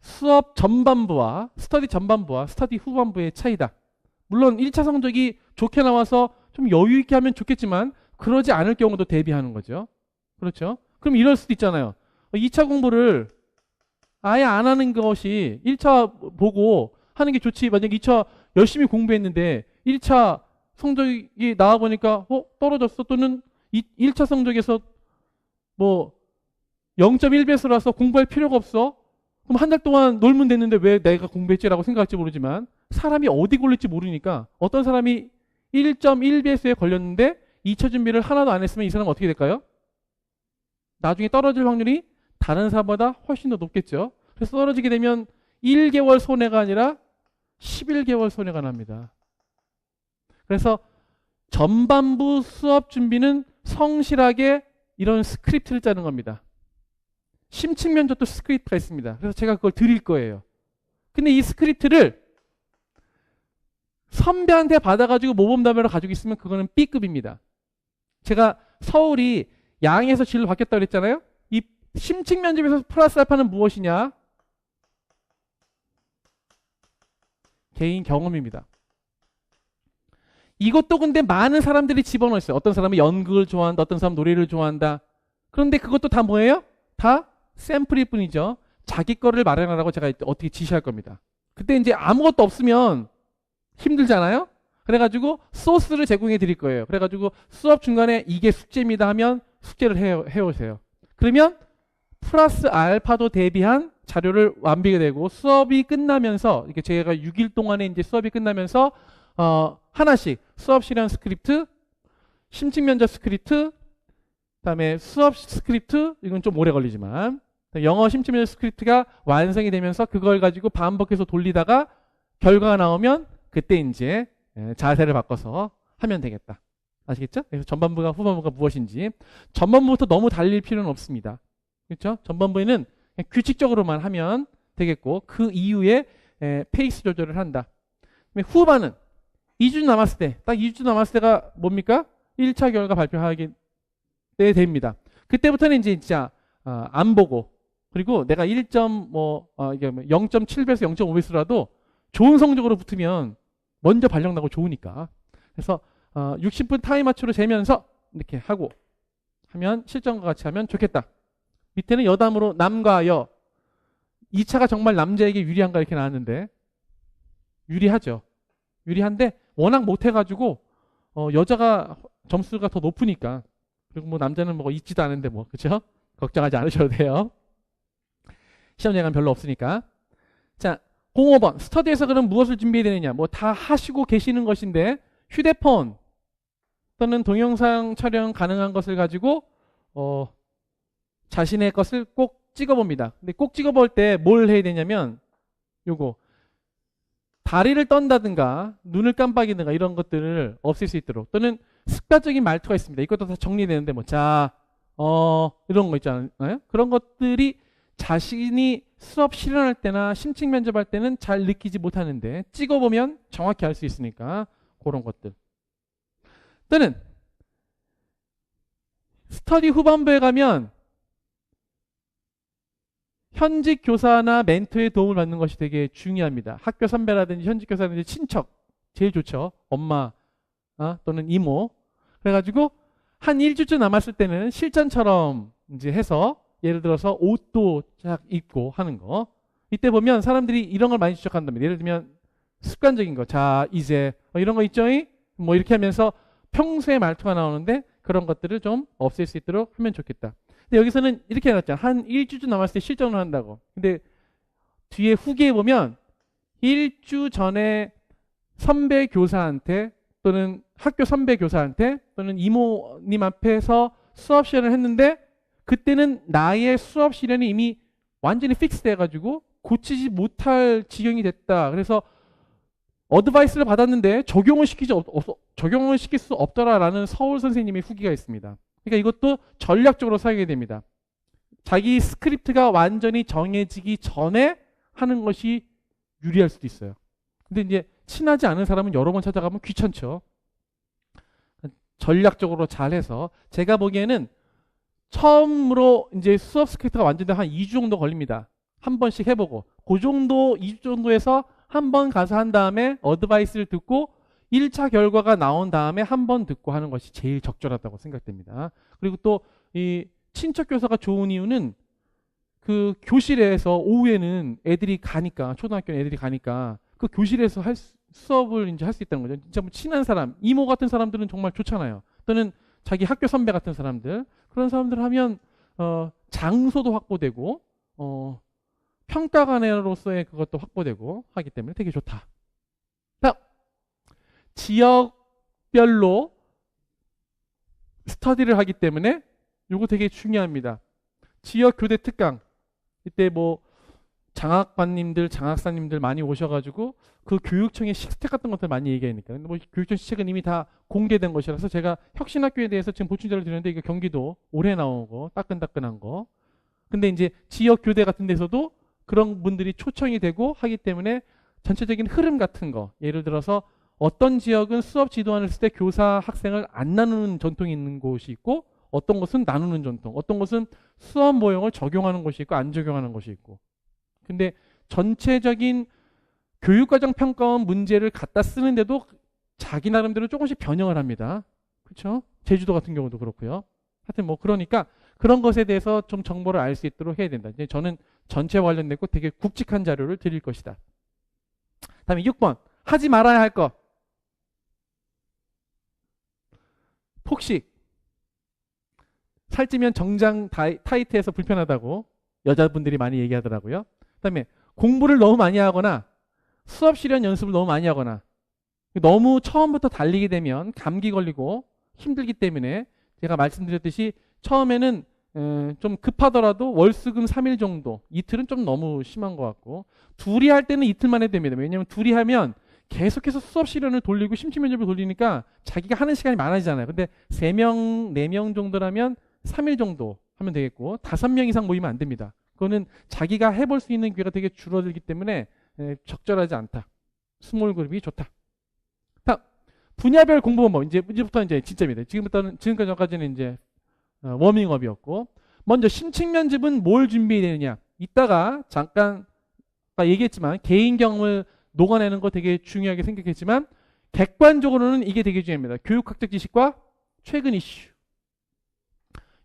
수업 전반부와 스터디 전반부와 스터디 후반부의 차이다. 물론 1차 성적이 좋게 나와서 좀 여유 있게 하면 좋겠지만 그러지 않을 경우도 대비하는 거죠. 그렇죠? 그럼 이럴 수도 있잖아요. 2차 공부를 아예 안 하는 것이 1차 보고 하는 게 좋지. 만약에 2차 열심히 공부했는데 1차 성적이 나와보니까 떨어졌어. 또는 1차 성적에서 뭐 0.1배수라서 공부할 필요가 없어. 그럼 한 달 동안 놀면 됐는데 왜 내가 공부했지라고 생각할지 모르지만 사람이 어디 걸릴지 모르니까 어떤 사람이 1.1배수에 걸렸는데 2차 준비를 하나도 안 했으면 이 사람은 어떻게 될까요? 나중에 떨어질 확률이 다른 사람보다 훨씬 더 높겠죠. 그래서 떨어지게 되면 1개월 손해가 아니라 11개월 손해가 납니다. 그래서 전반부 수업 준비는 성실하게 이런 스크립트를 짜는 겁니다. 심층면접도 스크립트가 있습니다. 그래서 제가 그걸 드릴 거예요. 근데 이 스크립트를 선배한테 받아가지고 모범답안을 가지고 있으면 그거는 B급입니다. 제가 서울이 양에서 질로 바뀌었다고 그랬잖아요. 이 심층면접에서 플러스 알파는 무엇이냐? 개인 경험입니다. 이것도 근데 많은 사람들이 집어넣었어요. 어떤 사람은 연극을 좋아한다. 어떤 사람은 노래를 좋아한다. 그런데 그것도 다 뭐예요? 다 샘플일 뿐이죠. 자기 거를 마련하라고 제가 어떻게 지시할 겁니다. 그때 이제 아무것도 없으면 힘들잖아요. 그래가지고 소스를 제공해 드릴 거예요. 그래가지고 수업 중간에 이게 숙제입니다 하면 숙제를 해오세요. 그러면 플러스 알파도 대비한 자료를 완비게 되고 수업이 끝나면서 이렇게 제가 6일 동안에 이제 수업이 끝나면서 하나씩 수업 실현 스크립트, 심층면접 스크립트, 그다음에 수업 스크립트, 이건 좀 오래 걸리지만 영어 심층면접 스크립트가 완성이 되면서 그걸 가지고 반복해서 돌리다가 결과가 나오면 그때 이제 자세를 바꿔서 하면 되겠다. 아시겠죠? 그래서 전반부가 후반부가 무엇인지 전반부부터 너무 달릴 필요는 없습니다. 그렇죠? 전반부에는 그냥 규칙적으로만 하면 되겠고 그 이후에 페이스 조절을 한다. 후반은 2주 남았을 때, 딱 2주 남았을 때가 뭡니까? 1차 결과 발표하게 됩니다. 그때부터는 이제 진짜 안 보고 그리고 내가 0.7배에서 0.5배수라도 좋은 성적으로 붙으면 먼저 발령 나고 좋으니까. 그래서 60분 타임마추로 재면서 이렇게 하고 하면 실전과 같이 하면 좋겠다. 밑에는 여담으로 남과 여 2차가 정말 남자에게 유리한가 이렇게 나왔는데 유리하죠. 유리한데 워낙 못해가지고 여자가 점수가 더 높으니까 그리고 뭐 남자는 뭐 있지도 않은데 뭐 그렇죠? 걱정하지 않으셔도 돼요. 시험 예감 별로 없으니까. 자, 05번 스터디에서 그럼 무엇을 준비해야 되느냐? 뭐 다 하시고 계시는 것인데 휴대폰 또는 동영상 촬영 가능한 것을 가지고 자신의 것을 꼭 찍어봅니다. 근데 꼭 찍어볼 때 뭘 해야 되냐면 요거 다리를 떤다든가 눈을 깜빡이든가 이런 것들을 없앨 수 있도록, 또는 습관적인 말투가 있습니다. 이것도 다 정리되는데 뭐 자, 이런 거 있잖아요. 그런 것들이 자신이 수업 실현할 때나 심층 면접할 때는 잘 느끼지 못하는데 찍어보면 정확히 알 수 있으니까 그런 것들. 또는 스터디 후반부에 가면 현직 교사나 멘토의 도움을 받는 것이 되게 중요합니다. 학교 선배라든지 현직 교사라든지 친척 제일 좋죠. 엄마 또는 이모. 그래가지고 한 일주쯤 남았을 때는 실전처럼 이제 해서 예를 들어서 옷도 쫙 입고 하는 거. 이때 보면 사람들이 이런 걸 많이 지적한답니다. 예를 들면 습관적인 거. 자, 이제 이런 거 있죠? 뭐 이렇게 하면서 평소에 말투가 나오는데 그런 것들을 좀 없앨 수 있도록 하면 좋겠다. 근데 여기서는 이렇게 해놨잖아. 한 일주쯤 남았을 때 실전을 한다고. 근데 뒤에 후기에 보면 일주 전에 선배 교사한테 또는 학교 선배 교사한테 또는 이모님 앞에서 수업 실현을 했는데 그때는 나의 수업 실현이 이미 완전히 픽스돼가지고 고치지 못할 지경이 됐다. 그래서 어드바이스를 받았는데 적용을 시킬 수 없더라라는 서울 선생님의 후기가 있습니다. 그러니까 이것도 전략적으로 사용해야 됩니다. 자기 스크립트가 완전히 정해지기 전에 하는 것이 유리할 수도 있어요. 근데 이제 친하지 않은 사람은 여러 번 찾아가면 귀찮죠. 전략적으로 잘해서 제가 보기에는 처음으로 이제 수업 스크립트가 완전히 한 2주 정도 걸립니다. 한 번씩 해보고 그 정도 2주 정도에서 한 번 가서 한 다음에 어드바이스를 듣고 1차 결과가 나온 다음에 한 번 듣고 하는 것이 제일 적절하다고 생각됩니다. 그리고 또 이 친척 교사가 좋은 이유는 그 교실에서 오후에는 애들이 가니까, 초등학교 애들이 가니까 그 교실에서 수업을 이제 할 수 있다는 거죠. 진짜 뭐 친한 사람, 이모 같은 사람들은 정말 좋잖아요. 또는 자기 학교 선배 같은 사람들, 그런 사람들 하면 장소도 확보되고 평가관으로서의 그것도 확보되고 하기 때문에 되게 좋다. 자, 지역별로 스터디를 하기 때문에 이거 되게 중요합니다. 지역 교대 특강. 이때 뭐 장학관님들, 장학사님들 많이 오셔가지고 그 교육청의 시스템 같은 것들 많이 얘기하니까. 근데 뭐 교육청 시책은 이미 다 공개된 것이라서 제가 혁신학교에 대해서 지금 보충자를 드렸는데 이게 경기도 올해 나온 거, 따끈따끈한 거. 근데 이제 지역 교대 같은 데서도 그런 분들이 초청이 되고 하기 때문에 전체적인 흐름 같은 거, 예를 들어서 어떤 지역은 수업 지도안을 쓸 때 교사 학생을 안 나누는 전통이 있는 곳이 있고 어떤 곳은 나누는 전통, 어떤 곳은 수업 모형을 적용하는 곳이 있고 안 적용하는 곳이 있고. 근데 전체적인 교육과정 평가원 문제를 갖다 쓰는데도 자기 나름대로 조금씩 변형을 합니다. 그렇죠? 제주도 같은 경우도 그렇고요. 하여튼 뭐 그러니까 그런 것에 대해서 좀 정보를 알 수 있도록 해야 된다. 이제 저는 전체 관련되고 되게 굵직한 자료를 드릴 것이다. 다음에 6번. 하지 말아야 할 것. 폭식. 살찌면 정장 타이트해서 불편하다고 여자분들이 많이 얘기하더라고요. 그다음에 공부를 너무 많이 하거나 수업 실현 연습을 너무 많이 하거나 너무 처음부터 달리게 되면 감기 걸리고 힘들기 때문에 제가 말씀드렸듯이 처음에는 좀 급하더라도 월수금 3일 정도, 이틀은 좀 너무 심한 것 같고 둘이 할 때는 이틀만 해도 됩니다. 왜냐하면 둘이 하면 계속해서 수업 실현을 돌리고 심층 면접을 돌리니까 자기가 하는 시간이 많아지잖아요. 근데 3명, 4명 정도라면 3일 정도 하면 되겠고 5명 이상 모이면 안 됩니다. 그거는 자기가 해볼 수 있는 기회가 되게 줄어들기 때문에 적절하지 않다. 스몰 그룹이 좋다. 다음, 분야별 공부 방법. 이제부터 이제 진짜입니다. 지금까지는 이제 워밍업이었고, 먼저 심층 면접은 뭘 준비해야 되느냐. 이따가 잠깐 아까 얘기했지만 개인 경험을 녹아내는 거 되게 중요하게 생각했지만 객관적으로는 이게 되게 중요합니다. 교육학적 지식과 최근 이슈.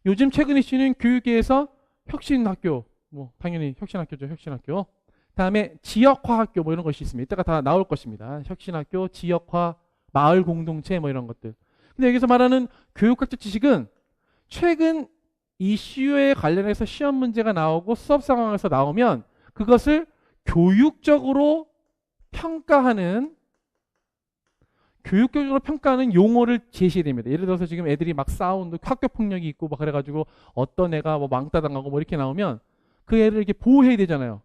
요즘 최근 이슈는 교육계에서 혁신학교, 뭐 당연히 혁신학교죠. 혁신학교. 다음에 지역화학교 뭐 이런 것이 있습니다. 이따가 다 나올 것입니다. 혁신학교, 지역화, 마을 공동체 뭐 이런 것들. 근데 여기서 말하는 교육학적 지식은 최근 이슈에 관련해서 시험 문제가 나오고 수업 상황에서 나오면 그것을 교육적으로 평가하는 용어를 제시해야 됩니다. 예를 들어서 지금 애들이 막 싸우는 학교 폭력이 있고 막 그래가지고 어떤 애가 뭐 왕따 당하고 뭐 이렇게 나오면 그 애를 이렇게 보호해야 되잖아요.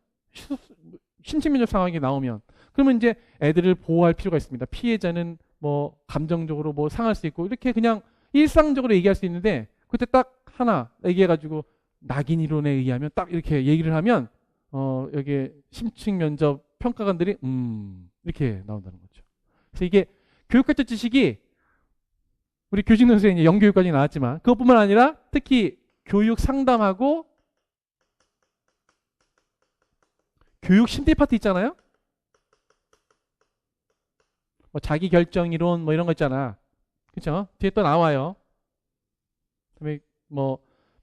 심층면접 상황이 나오면 그러면 이제 애들을 보호할 필요가 있습니다. 피해자는 뭐 감정적으로 뭐 상할 수 있고 이렇게 그냥 일상적으로 얘기할 수 있는데 그때 딱 하나 얘기해가지고 낙인 이론에 의하면 딱 이렇게 얘기를 하면 여기 심층면접 평가관들이 이렇게 나온다는 거죠. 그래서 이게 교육학적 지식이 우리 교직논술에 이제 영교육까지 나왔지만 그것뿐만 아니라 특히 교육 상담하고 교육 심리 파트 있잖아요. 뭐 자기 결정 이론 뭐 이런 거 있잖아. 그렇죠? 뒤에 또 나와요. 그다음에 뭐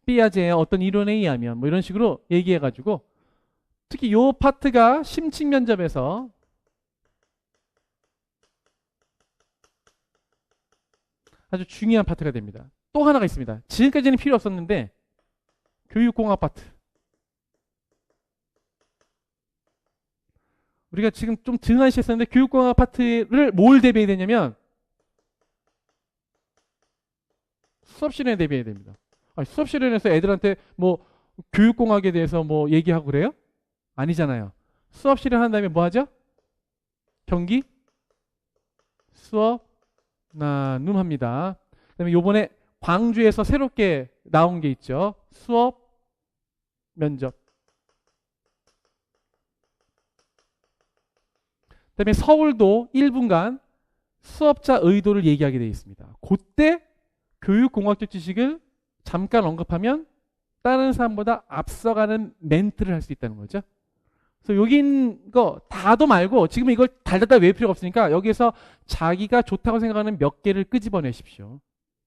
삐아제의 어떤 이론에 의하면 뭐 이런 식으로 얘기해 가지고 특히 요 파트가 심층 면접에서 아주 중요한 파트가 됩니다. 또 하나가 있습니다. 지금까지는 필요 없었는데 교육공학 파트. 우리가 지금 좀 등한시했었는데 교육공학 파트를 뭘 대비해야 되냐면 수업 시간에 대비해야 됩니다. 아니, 수업 시간에서 애들한테 뭐 교육공학에 대해서 뭐 얘기하고 그래요? 아니잖아요. 수업 시간 한 다음에 뭐 하죠? 경기, 수업, 나눔합니다. 그다음에 요번에 광주에서 새롭게 나온 게 있죠. 수업, 면접. 그다음에 서울도 1분간 수업자 의도를 얘기하게 되어 있습니다. 그때 교육공학적 지식을 잠깐 언급하면 다른 사람보다 앞서가는 멘트를 할 수 있다는 거죠. 그래서 여기 있는 거 다도 말고 지금 이걸 달달달 외울 필요가 없으니까 여기에서 자기가 좋다고 생각하는 몇 개를 끄집어내십시오.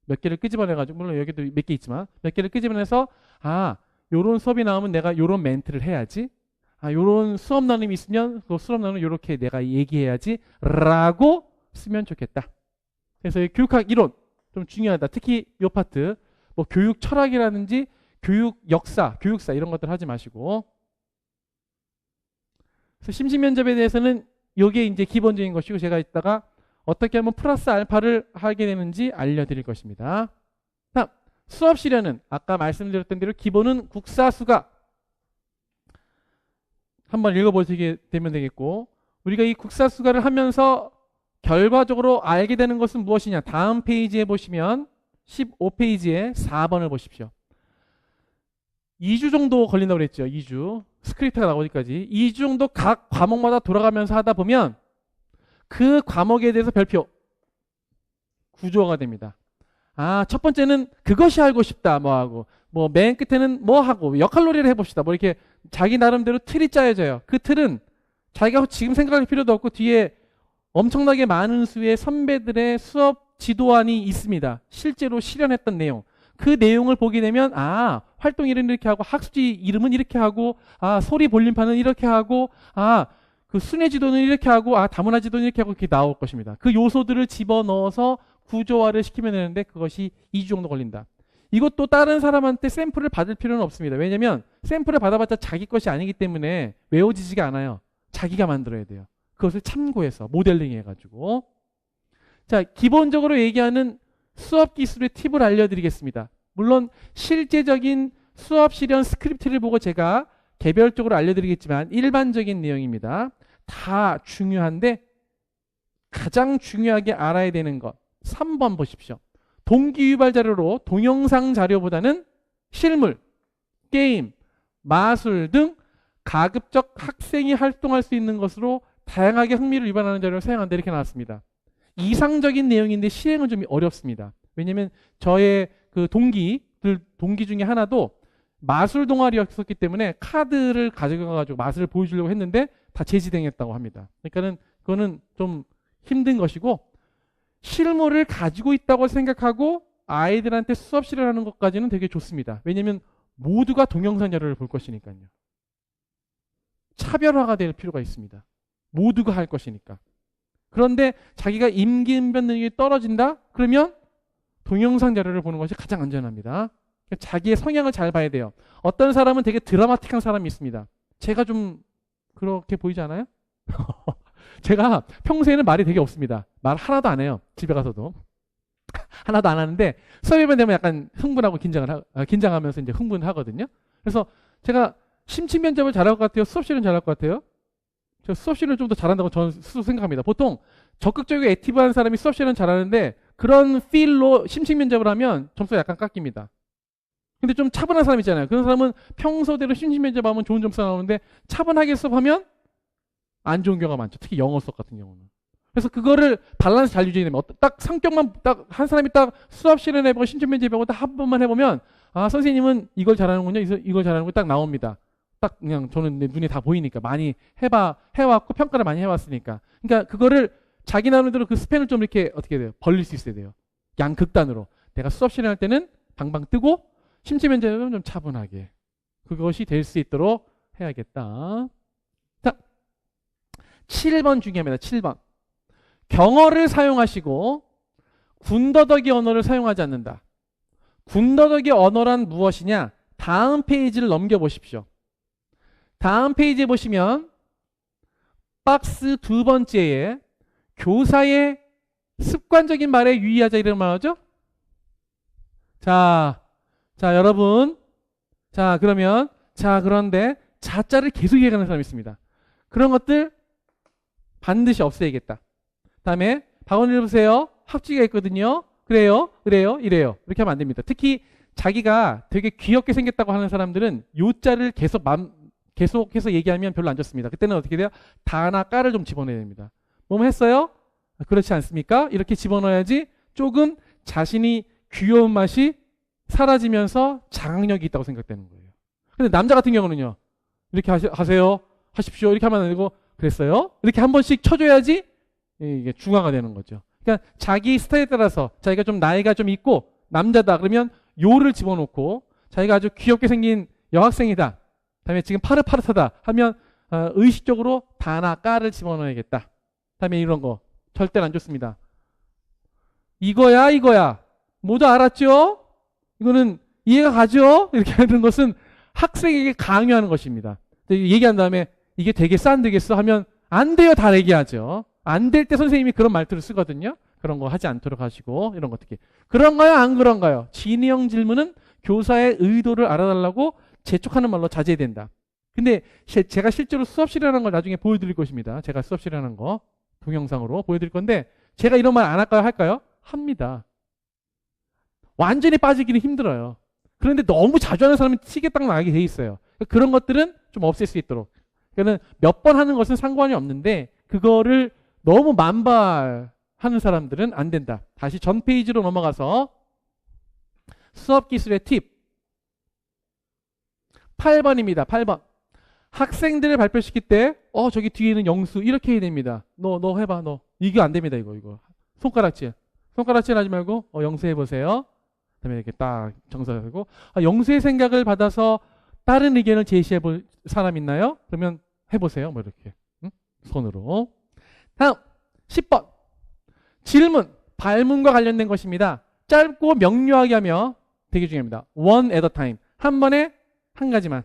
몇 개를 끄집어내가지고 물론 여기도 몇 개 있지만 몇 개를 끄집어내서 요런 수업이 나오면 내가 요런 멘트를 해야지. 요런 수업 나눔이 있으면 그 수업 나눔 요렇게 내가 얘기해야지 라고 쓰면 좋겠다. 그래서 이 교육학 이론 좀 중요하다. 특히 요 파트 뭐 교육 철학이라든지 교육 역사, 교육사 이런 것들 하지 마시고. 그래서 심층 면접에 대해서는 이게 이제 기본적인 것이고 제가 이따가 어떻게 하면 플러스 알파를 하게 되는지 알려드릴 것입니다. 다음 수업 시간은 아까 말씀드렸던 대로 기본은 국사수가 한번 읽어보시게 되면 되겠고 우리가 이 국사수가를 하면서 결과적으로 알게 되는 것은 무엇이냐. 다음 페이지에 보시면 15페이지에 4번을 보십시오. 2주 정도 걸린다고 그랬죠. 2주. 스크립트가 나오기까지. 2주 정도 각 과목마다 돌아가면서 하다 보면 그 과목에 대해서 별표 구조화가 됩니다. 첫 번째는 그것이 알고 싶다. 뭐 하고 뭐 맨 끝에는 뭐 하고 역할놀이를 해봅시다. 뭐 이렇게 자기 나름대로 틀이 짜여져요. 그 틀은 자기가 지금 생각할 필요도 없고 뒤에 엄청나게 많은 수의 선배들의 수업 지도안이 있습니다. 실제로 실현했던 내용. 그 내용을 보게 되면 활동 이름은 이렇게 하고 학습지 이름은 이렇게 하고 소리 볼륨판은 이렇게 하고 그 순회 지도는 이렇게 하고 다문화 지도는 이렇게 하고 이렇게 나올 것입니다. 그 요소들을 집어넣어서 구조화를 시키면 되는데 그것이 2주 정도 걸린다. 이것도 다른 사람한테 샘플을 받을 필요는 없습니다. 왜냐하면 샘플을 받아봤자 자기 것이 아니기 때문에 외워지지가 않아요. 자기가 만들어야 돼요. 그것을 참고해서 모델링 해가지고. 자, 기본적으로 얘기하는 수업 기술의 팁을 알려드리겠습니다. 물론 실제적인 수업 실현 스크립트를 보고 제가 개별적으로 알려드리겠지만 일반적인 내용입니다. 다 중요한데 가장 중요하게 알아야 되는 것 3번 보십시오. 동기유발 자료로 동영상 자료보다는 실물, 게임, 마술 등 가급적 학생이 활동할 수 있는 것으로 다양하게 흥미를 유발하는 자료를 사용한다 이렇게 나왔습니다. 이상적인 내용인데 실행은 좀 어렵습니다. 왜냐하면 저의 그 동기 중에 하나도 마술 동아리였기 때문에 카드를 가져가가지고 마술을 보여주려고 했는데 다 제지당했다고 합니다. 그러니까는 그거는 좀 힘든 것이고 실물을 가지고 있다고 생각하고 아이들한테 수업 실현하는 것까지는 되게 좋습니다. 왜냐하면 모두가 동영상 자료를 볼 것이니까요. 차별화가 될 필요가 있습니다. 모두가 할 것이니까. 그런데 자기가 임기응변 능력이 떨어진다? 그러면 동영상 자료를 보는 것이 가장 안전합니다. 자기의 성향을 잘 봐야 돼요. 어떤 사람은 되게 드라마틱한 사람이 있습니다. 제가 좀 그렇게 보이지 않아요? 제가 평소에는 말이 되게 없습니다. 말 하나도 안 해요. 집에 가서도. 하나도 안 하는데 수업이면 되면 약간 흥분하고 긴장하면서 이제 흥분하거든요. 그래서 제가 심층 면접을 잘할 것 같아요? 수업 실은 잘할 것 같아요? 저 수업 실은 좀 더 잘한다고 저는 스스로 생각합니다. 보통 적극적이고 액티브한 사람이 수업 실은 잘하는데 그런 필로 심층 면접을 하면 점수가 약간 깎입니다. 근데 좀 차분한 사람 있잖아요. 그런 사람은 평소대로 심층 면접하면 좋은 점수가 나오는데 차분하게 수업하면 안 좋은 경우가 많죠. 특히 영어 수업 같은 경우는. 그래서 그거를 밸런스 잘 유지되면 딱 성격만 딱 한 사람이 딱 수업 실은 해보고 심층 면접해보고 딱 한 번만 해보면 아 선생님은 이걸 잘하는군요. 이걸 잘하는군요. 딱 나옵니다. 딱 그냥 저는 눈에 다 보이니까 많이 해왔고 평가를 많이 해왔으니까. 그러니까 그거를 자기 나름대로 그 스팬을 좀 이렇게 어떻게 돼요? 벌릴 수 있어야 돼요. 양극단으로. 내가 수업 실행할 때는 방방 뜨고 심층 면접은 좀 차분하게. 그것이 될 수 있도록 해야겠다. 자, 7번 중요합니다. 7번. 경어를 사용하시고 군더더기 언어를 사용하지 않는다. 군더더기 언어란 무엇이냐? 다음 페이지를 넘겨보십시오. 다음 페이지에 보시면 박스 두 번째에 교사의 습관적인 말에 유의하자 이런 말 하죠? 자, 여러분. 자, 그러면 그런데 자자를 계속 얘기하는 사람이 있습니다. 그런 것들 반드시 없애야겠다. 다음에 박원 읽어보세요. 합주가 있거든요. 그래요, 이래요. 이렇게 하면 안 됩니다. 특히 자기가 되게 귀엽게 생겼다고 하는 사람들은 요자를 계속해서 얘기하면 별로 안 좋습니다. 그때는 어떻게 돼요? 다나 까를 좀 집어넣어야 됩니다. 뭐뭐 했어요? 그렇지 않습니까? 이렇게 집어넣어야지 조금 자신이 귀여운 맛이 사라지면서 장악력이 있다고 생각되는 거예요. 근데 남자 같은 경우는요. 이렇게 하십시오. 이렇게 하면 안 되고 그랬어요? 이렇게 한 번씩 쳐줘야지 이게 중화가 되는 거죠. 그러니까 자기 스타일에 따라서 자기가 좀 나이가 좀 있고 남자다 그러면 요를 집어넣고 자기가 아주 귀엽게 생긴 여학생이다. 다음에 지금 파릇파릇하다 하면 의식적으로 다나 까를 집어넣어야겠다. 다음에 이런 거 절대로 안 좋습니다. 이거야. 모두 알았죠? 이거는 이해가 가죠? 이렇게 하는 것은 학생에게 강요하는 것입니다. 얘기한 다음에 이게 되겠어 안 되겠어 하면 안 돼요 다 얘기하죠. 안 될 때 선생님이 그런 말투를 쓰거든요. 그런 거 하지 않도록 하시고 이런 거 어떻게 그런가요 안 그런가요? 진행 질문은 교사의 의도를 알아달라고 재촉하는 말로 자제해야 된다. 근데 제가 실제로 수업 실현하는 걸 나중에 보여드릴 것입니다. 제가 수업 실현하는 거 동영상으로 보여드릴 건데 제가 이런 말 안 할까요? 합니다. 완전히 빠지기는 힘들어요. 그런데 너무 자주 하는 사람은 티가 딱 나게 돼 있어요. 그런 것들은 좀 없앨 수 있도록. 그러니까 몇 번 하는 것은 상관이 없는데 그거를 너무 만발하는 사람들은 안 된다. 다시 전 페이지로 넘어가서 수업 기술의 팁 8번입니다. 8번. 학생들을 발표시킬 때 저기 뒤에는 영수 이렇게 해야 됩니다. 너 해봐. 너 이게 안 됩니다. 이거 손가락질 하지 말고 영수 해보세요. 그다음에 이렇게 딱 정사하고 영수의 생각을 받아서 다른 의견을 제시해 볼 사람 있나요? 그러면 해보세요. 뭐 이렇게 손으로. 다음 10번 질문 발문과 관련된 것입니다. 짧고 명료하게 하며 되게 중요합니다. One at a time. 한 번에 한 가지만.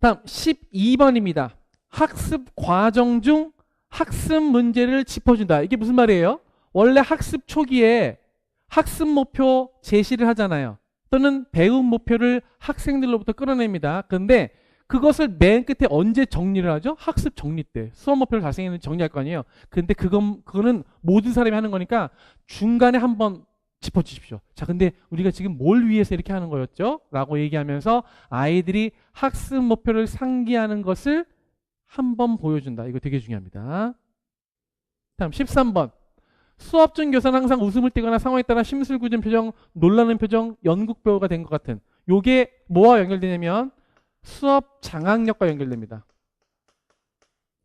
다음 12번입니다. 학습 과정 중 학습 문제를 짚어준다. 이게 무슨 말이에요? 원래 학습 초기에 학습 목표 제시를 하잖아요. 또는 배움 목표를 학생들로부터 끌어냅니다. 그런데 그것을 맨 끝에 언제 정리를 하죠? 학습 정리 때. 수업 목표를 달성했는지 정리할 거 아니에요. 근데 그거는 모든 사람이 하는 거니까 중간에 한번 짚어주십시오. 자, 근데 우리가 지금 뭘 위해서 이렇게 하는 거였죠? 라고 얘기하면서 아이들이 학습 목표를 상기하는 것을 한번 보여준다. 이거 되게 중요합니다. 다음 13번. 수업 중 교사는 항상 웃음을 띠거나 상황에 따라 심술궂은 표정, 놀라는 표정, 연극배우가 된 것 같은. 요게 뭐와 연결되냐면 수업 장악력과 연결됩니다.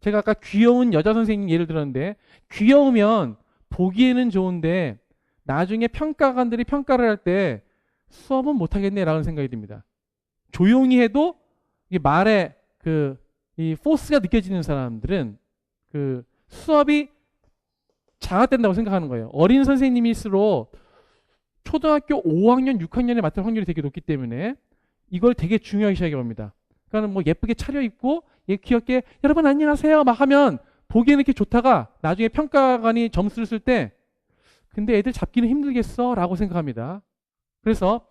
제가 아까 귀여운 여자 선생님 예를 들었는데 귀여우면 보기에는 좋은데 나중에 평가관들이 평가를 할 때 수업은 못하겠네 라는 생각이 듭니다. 조용히 해도 이 말에 이 포스가 느껴지는 사람들은 수업이 장악된다고 생각하는 거예요. 어린 선생님일수록 초등학교 5학년, 6학년에 맡을 확률이 되게 높기 때문에 이걸 되게 중요하게 시작해 봅니다. 그러니까 뭐 예쁘게 차려입고 귀엽게 여러분 안녕하세요 막 하면 보기에는 이렇게 좋다가 나중에 평가관이 점수를 쓸 때 근데 애들 잡기는 힘들겠어 라고 생각합니다. 그래서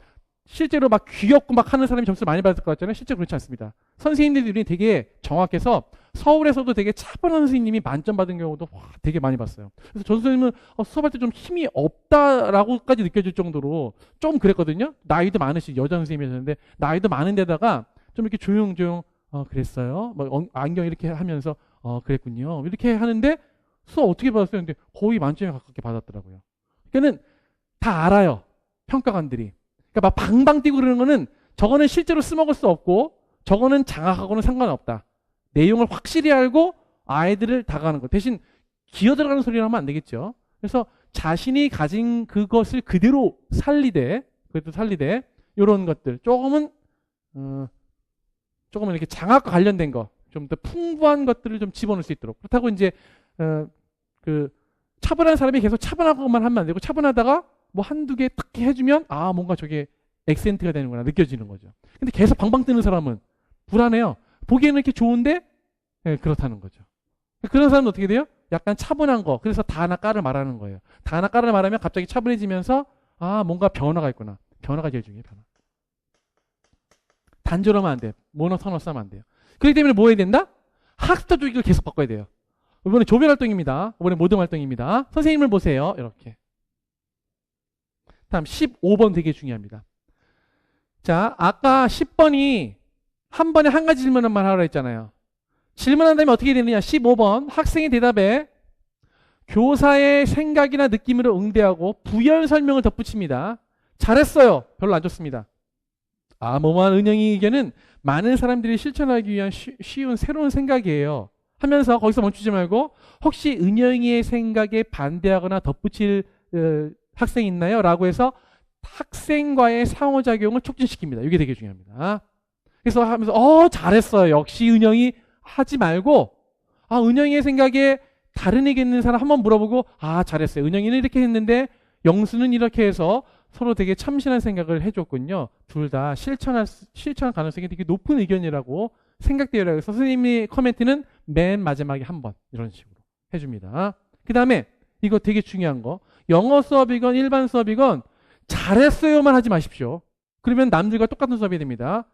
실제로 막 귀엽고 막 하는 사람이 점수를 많이 받을 것 같잖아요. 실제로 그렇지 않습니다. 선생님들이 되게 정확해서 서울에서도 되게 차분한 선생님이 만점 받은 경우도 되게 많이 봤어요. 그래서 전 선생님은 수업할 때 좀 힘이 없다라고까지 느껴질 정도로 좀 그랬거든요. 나이도 많으신 여자 선생님이셨는데 나이도 많은데다가 좀 이렇게 조용조용 그랬어요. 뭐 안경 이렇게 하면서 그랬군요. 이렇게 하는데 수업 어떻게 받았어요? 근데 거의 만점에 가깝게 받았더라고요. 그러니까는 다 알아요. 평가관들이. 그러니까 막 방방 뛰고 그러는 거는 저거는 실제로 써먹을 수 없고 저거는 장학하고는 상관없다. 내용을 확실히 알고 아이들을 다가가는 것. 대신 기어 들어가는 소리를 하면 안 되겠죠. 그래서 자신이 가진 그것을 그대로 살리되 이런 것들 조금은 이렇게 장학과 관련된 거, 좀 더 풍부한 것들을 좀 집어넣을 수 있도록. 그렇다고 이제 그 차분한 사람이 계속 차분하고만 하면 안 되고 차분하다가 뭐 한두 개 딱 해주면 뭔가 저게 액센트가 되는구나 느껴지는 거죠. 근데 계속 방방 뜨는 사람은 불안해요. 보기에는 이렇게 좋은데 그렇다는 거죠. 그런 사람은 어떻게 돼요? 약간 차분한 거. 그래서 다나까를 말하는 거예요. 다나까를 말하면 갑자기 차분해지면서 뭔가 변화가 있구나. 변화가 제일 중요해요. 변화. 단조로하면 안 돼요. 모노토너스 하면 안 돼요. 그렇기 때문에 뭐 해야 된다? 학습자 조직을 계속 바꿔야 돼요. 이번에 조별 활동입니다. 이번에 모든 활동입니다. 선생님을 보세요. 이렇게. 다음 15번 되게 중요합니다. 자, 아까 10번이 한 번에 한 가지 질문만 하라고 했잖아요. 질문한 다음에 어떻게 되느냐. 15번 학생의 대답에 교사의 생각이나 느낌으로 응대하고 부연 설명을 덧붙입니다. 잘했어요. 별로 안 좋습니다. 뭐만 은영이 의견은 많은 사람들이 실천하기 위한 쉬운 새로운 생각이에요. 하면서 거기서 멈추지 말고 혹시 은영이의 생각에 반대하거나 덧붙일 학생이 있나요? 라고 해서 학생과의 상호작용을 촉진시킵니다. 이게 되게 중요합니다. 그래서 하면서 잘했어요. 역시 은영이 하지 말고 은영이의 생각에 다른 의견 있는 사람 한번 물어보고 잘했어요. 은영이는 이렇게 했는데 영수는 이렇게 해서 서로 되게 참신한 생각을 해줬군요. 둘 다 실천 가능성이 되게 높은 의견이라고 생각되어요. 그래서 선생님의 코멘트는 맨 마지막에 한 번 이런 식으로 해줍니다. 그 다음에 이거 되게 중요한 거. 영어 수업이건 일반 수업이건 잘했어요만 하지 마십시오. 그러면 남들과 똑같은 수업이 됩니다.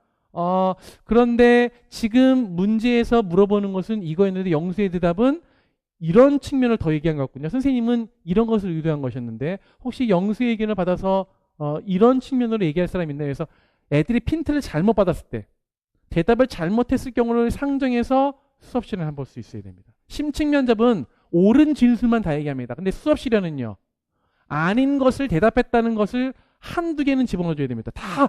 그런데 지금 문제에서 물어보는 것은 이거였는데 영수의 대답은 이런 측면을 더 얘기한 것 같군요. 선생님은 이런 것을 의도한 것이었는데 혹시 영수의 의견을 받아서 이런 측면으로 얘기할 사람이 있나요? 그래서 애들이 핀트를 잘못 받았을 때 대답을 잘못했을 경우를 상정해서 수업실에 한번 볼 수 있어야 됩니다. 심층면접은 옳은 진술만 다 얘기합니다. 근데 수업실에는요. 아닌 것을 대답했다는 것을 한두 개는 집어넣어줘야 됩니다. 다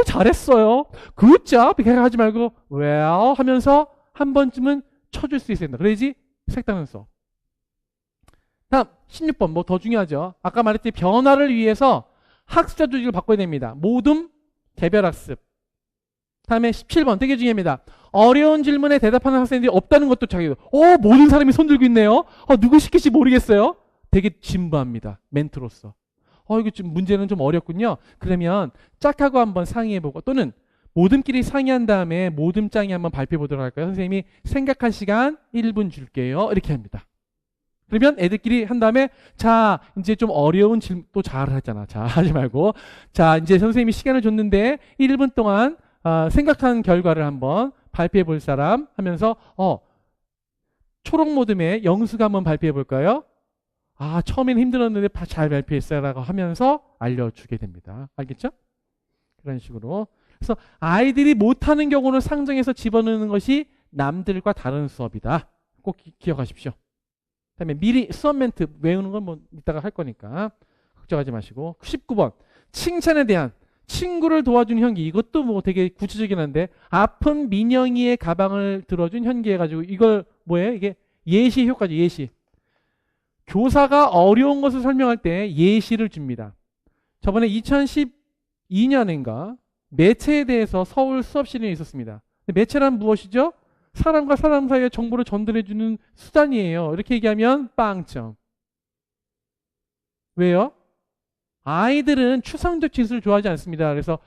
잘했어요. 굿잡 이렇게 하지 말고 well 하면서 한 번쯤은 쳐줄 수 있어야 된다. 그래야지 색다른 수업. 다음 16번 뭐 더 중요하죠. 아까 말했듯이 변화를 위해서 학습자 조직을 바꿔야 됩니다. 모둠 개별학습. 다음에 17번 되게 중요합니다. 어려운 질문에 대답하는 학생들이 없다는 것도 자기도 모든 사람이 손들고 있네요. 누구 시킬지 모르겠어요. 되게 진부합니다. 멘트로서. 이거 좀 문제는 좀 어렵군요. 그러면 짝하고 한번 상의해보고 또는 모둠끼리 상의한 다음에 모둠장이 한번 발표해보도록 할까요? 선생님이 생각할 시간 1분 줄게요. 이렇게 합니다. 그러면 애들끼리 한 다음에 자 이제 좀 어려운 질문 또 잘하잖아. 자 하지 말고 자 이제 선생님이 시간을 줬는데 1분 동안 생각한 결과를 한번 발표해 볼 사람 하면서 초록 모둠의 영수가 한번 발표해 볼까요? 처음에는 힘들었는데 잘 발표했어요 라고 하면서 알려주게 됩니다. 알겠죠? 그런 식으로. 그래서 아이들이 못하는 경우는 상정해서 집어넣는 것이 남들과 다른 수업이다. 꼭 기억하십시오. 그 다음에 미리 수업 멘트 외우는 건 뭐 이따가 할 거니까 걱정하지 마시고. 19번 칭찬에 대한 친구를 도와준 현기. 이것도 뭐 되게 구체적이긴 한데 아픈 민영이의 가방을 들어준 현기 해가지고 이걸 뭐예요? 이게 예시 효과죠. 예시. 교사가 어려운 것을 설명할 때 예시를 줍니다. 저번에 2012년인가 매체에 대해서 서울 수업실에 있었습니다. 매체란 무엇이죠? 사람과 사람 사이의 정보를 전달해주는 수단이에요. 이렇게 얘기하면 빵점. 왜요? 아이들은 추상적 진술을 좋아하지 않습니다. 그래서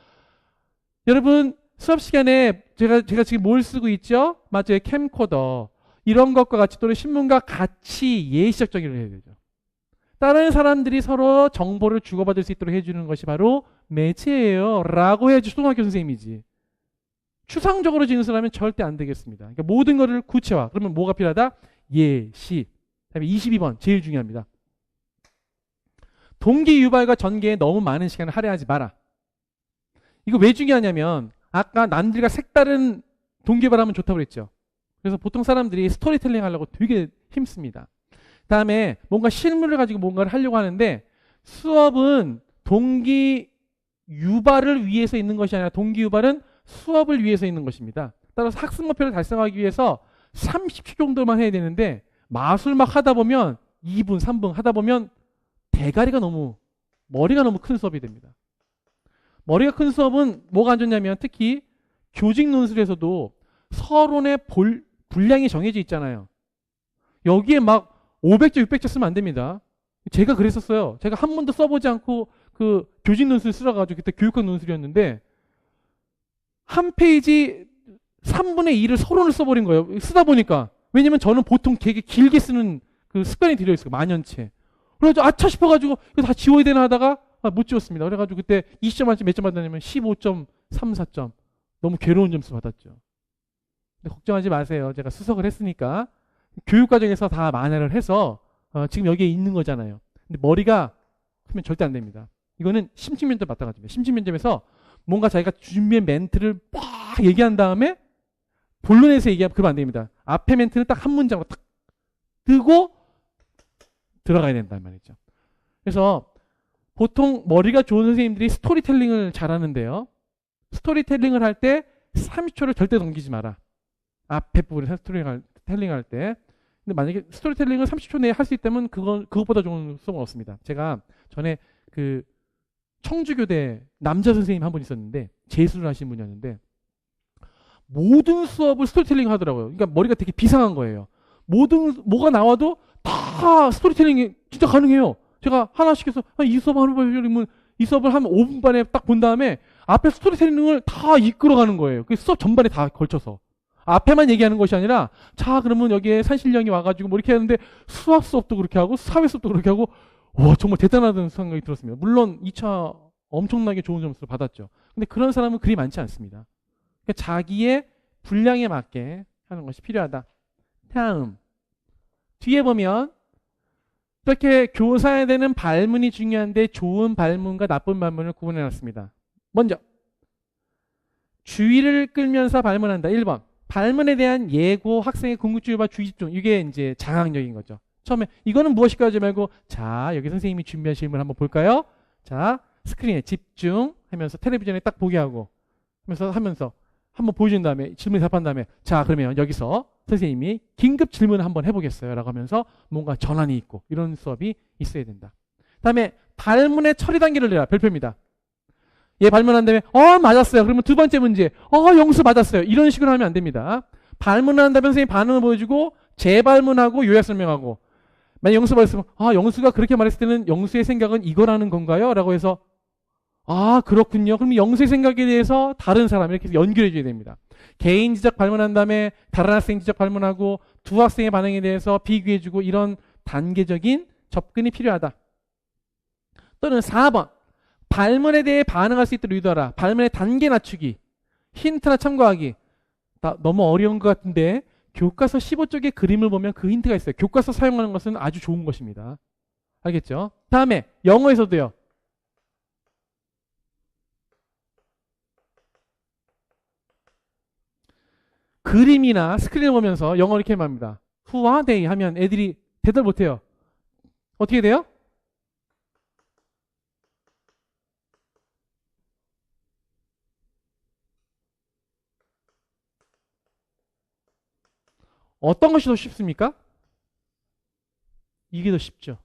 여러분 수업 시간에 제가 지금 뭘 쓰고 있죠? 맞아요. 캠코더. 이런 것과 같이 또는 신문과 같이 예시적 정의를 해야 되죠. 다른 사람들이 서로 정보를 주고받을 수 있도록 해주는 것이 바로 매체예요. 라고 해야지 초등학교 선생님이지. 추상적으로 진술하면 절대 안 되겠습니다. 그러니까 모든 것을 구체화. 그러면 뭐가 필요하다? 예시. 그다음에 22번 제일 중요합니다. 동기 유발과 전개에 너무 많은 시간을 할애하지 마라. 이거 왜 중요하냐면 아까 남들과 색다른 동기 유발하면 좋다고 그랬죠. 그래서 보통 사람들이 스토리텔링 하려고 되게 힘씁니다. 다음에 뭔가 실물을 가지고 뭔가를 하려고 하는데 수업은 동기 유발을 위해서 있는 것이 아니라 동기 유발은 수업을 위해서 있는 것입니다. 따라서 학습 목표를 달성하기 위해서 30초 정도만 해야 되는데 마술 막 하다 보면 2분, 3분 하다 보면 머리가 너무 큰 수업이 됩니다. 머리가 큰 수업은 뭐가 안 좋냐면 특히 교직 논술에서도 서론의 분량이 정해져 있잖아요. 여기에 막 500자, 600자 쓰면 안 됩니다. 제가 그랬었어요. 제가 한 번도 써보지 않고 그 교직 논술 쓰러가지고 그때 교육학 논술이었는데 한 페이지 3분의 2를 서론을 써버린 거예요. 쓰다 보니까. 왜냐면 저는 보통 되게 길게 쓰는 그 습관이 들어있어요. 만연체. 그래가지고 아차 싶어가지고 이거 다 지워야 되나 하다가 못 지웠습니다. 그래가지고 그때 20점 만점 몇 점 받았냐면 15.34점. 너무 괴로운 점수 받았죠. 근데 걱정하지 마세요. 제가 수석을 했으니까 교육과정에서 다 만회를 해서 지금 여기에 있는 거잖아요. 근데 머리가 크면 절대 안 됩니다. 이거는 심층면접 마찬가지입니다. 심층면접에서 뭔가 자기가 준비한 멘트를 막 얘기한 다음에 본론에서 얘기하면 그러면 안 됩니다. 앞에 멘트는 딱 한 문장으로 딱 뜨고 들어가야 된단 말이죠. 그래서 보통 머리가 좋은 선생님들이 스토리텔링을 잘하는데요. 스토리텔링을 할 때 30초를 절대 넘기지 마라. 앞에 부분에 스토리텔링 할 때. 근데 만약에 스토리텔링을 30초 내에 할 수 있다면 그것보다 좋은 수업은 없습니다. 제가 전에 그 청주교대 남자 선생님 한 분 있었는데 재수를 하신 분이었는데 모든 수업을 스토리텔링 하더라고요. 그러니까 머리가 되게 비상한 거예요. 뭐가 나와도 다 스토리텔링이 진짜 가능해요. 제가 하나씩 해서 이 수업 하는 거면 이 수업을 한 5분 반에 딱 본 다음에 앞에 스토리텔링을 다 이끌어가는 거예요. 그 수업 전반에 다 걸쳐서. 앞에만 얘기하는 것이 아니라 자 그러면 여기에 산신령이 와가지고 뭐 이렇게 하는데 수학 수업도 그렇게 하고 사회 수업도 그렇게 하고 와 정말 대단하다는 생각이 들었습니다. 물론 2차 엄청나게 좋은 점수를 받았죠. 근데 그런 사람은 그리 많지 않습니다. 그러니까 자기의 분량에 맞게 하는 것이 필요하다. 다음 뒤에 보면 이렇게 교사에 대한 발문이 중요한데 좋은 발문과 나쁜 발문을 구분해 놨습니다. 먼저 주의를 끌면서 발문한다. 1번 발문에 대한 예고, 학생의 궁극주의와 주의 집중. 이게 이제 장악력인 거죠. 처음에 이거는 무엇일까 하지 말고 자 여기 선생님이 준비한 질문 한번 볼까요? 자 스크린에 집중하면서 텔레비전에 딱 보게 하고 하면서 한번 보여준 다음에 질문 답한 다음에 자 그러면 여기서 선생님이 긴급 질문을 한번 해보겠어요 라고 하면서 뭔가 전환이 있고 이런 수업이 있어야 된다. 다음에 발문의 처리 단계를 내라. 별표입니다. 얘 발문한 다음에 맞았어요. 그러면 두 번째 문제 영수 맞았어요. 이런 식으로 하면 안 됩니다. 발문을 한 다음에 선생님 반응을 보여주고 재발문하고 요약 설명하고 만약 영수가 말했으면 영수가 그렇게 말했을 때는 영수의 생각은 이거라는 건가요? 라고 해서 그렇군요. 그럼 영수의 생각에 대해서 다른 사람 이렇게 연결해 줘야 됩니다. 개인 지적 발문한 다음에 다른 학생 지적 발문하고 두 학생의 반응에 대해서 비교해 주고 이런 단계적인 접근이 필요하다. 또는 4번 발문에 대해 반응할 수 있도록 유도하라. 발문의 단계 낮추기. 힌트나 참고하기. 너무 어려운 것 같은데 교과서 15쪽의 그림을 보면 그 힌트가 있어요. 교과서 사용하는 것은 아주 좋은 것입니다. 알겠죠? 다음에 영어에서도요. 그림이나 스크린을 보면서 영어 이렇게 말합니다. Who are they? 하면 애들이 대답 못해요. 어떻게 돼요? 어떤 것이 더 쉽습니까? 이게 더 쉽죠.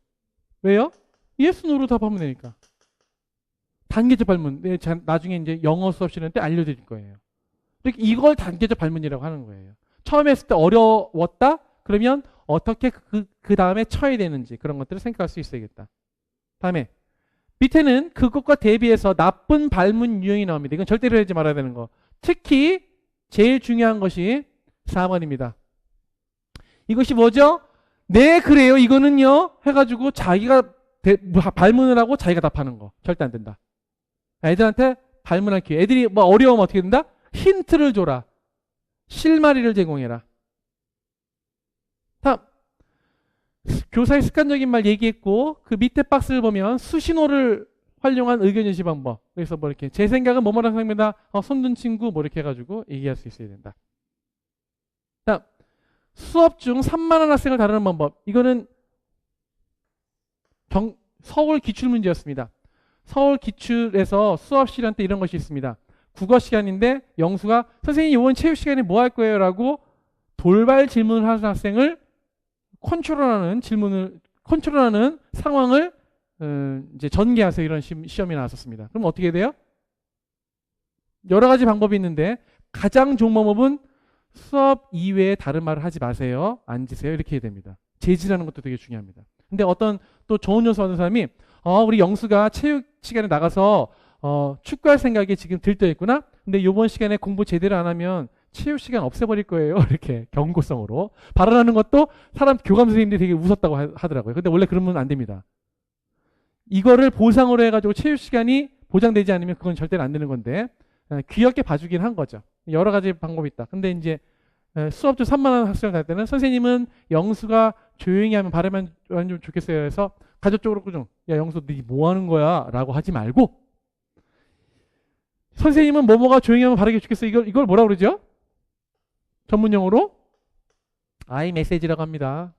왜요? yes, no로 답하면 되니까. 단계적 발문. 나중에 이제 영어 수업 시간 때 알려드릴 거예요. 이걸 단계적 발문이라고 하는 거예요. 처음에 했을 때 어려웠다? 그러면 어떻게 그 다음에 쳐야 되는지 그런 것들을 생각할 수 있어야겠다. 다음에 밑에는 그것과 대비해서 나쁜 발문 유형이 나옵니다. 이건 절대로 하지 말아야 되는 거. 특히 제일 중요한 것이 4번입니다. 이것이 뭐죠? 네, 그래요. 이거는요. 해가지고 자기가 발문을 하고 자기가 답하는 거. 절대 안 된다. 애들한테 발문할 기회. 애들이 뭐 어려우면 어떻게 된다? 힌트를 줘라. 실마리를 제공해라. 다음. 교사의 습관적인 말 얘기했고, 그 밑에 박스를 보면 수신호를 활용한 의견 제시 방법. 그래서 뭐 이렇게 제 생각은 뭐뭐라는 생각입니다. 손든 친구 뭐 이렇게 해가지고 얘기할 수 있어야 된다. 다음. 수업 중 산만한 학생을 다루는 방법. 이거는 서울 기출 문제였습니다. 서울 기출에서 수업 시간 때 이런 것이 있습니다. 국어 시간인데 영수가 선생님 이번 체육 시간에 뭐 할 거예요? 라고 돌발 질문을 하는 학생을 컨트롤하는 상황을 이제 전개하세요. 이런 시험이 나왔었습니다. 그럼 어떻게 돼요? 여러 가지 방법이 있는데 가장 좋은 방법은 수업 이외에 다른 말을 하지 마세요. 앉으세요. 이렇게 해야 됩니다. 제지라는 것도 되게 중요합니다. 근데 어떤 또 좋은 요소 하는 사람이 우리 영수가 체육 시간에 나가서 축구할 생각이 지금 들떠 있구나. 근데 이번 시간에 공부 제대로 안 하면 체육 시간 없애버릴 거예요. 이렇게 경고성으로 발언하는 것도 사람 교감 선생님들이 되게 웃었다고 하더라고요. 근데 원래 그러면 안 됩니다. 이거를 보상으로 해가지고 체육 시간이 보장되지 않으면 그건 절대로 안 되는 건데 귀엽게 봐주긴 한 거죠. 여러 가지 방법이 있다. 근데 이제 수업 중 산만한 학생을 갈 때는 선생님은 영수가 조용히 하면 바라면 좀 좋겠어요. 해서 가족적으로 꾸중. 야 영수 너 뭐 하는 거야? 라고 하지 말고 선생님은 뭐뭐가 조용히 하면 바르게 좋겠어. 이걸 뭐라고 그러죠? 전문용어로 아이메시지라고 합니다.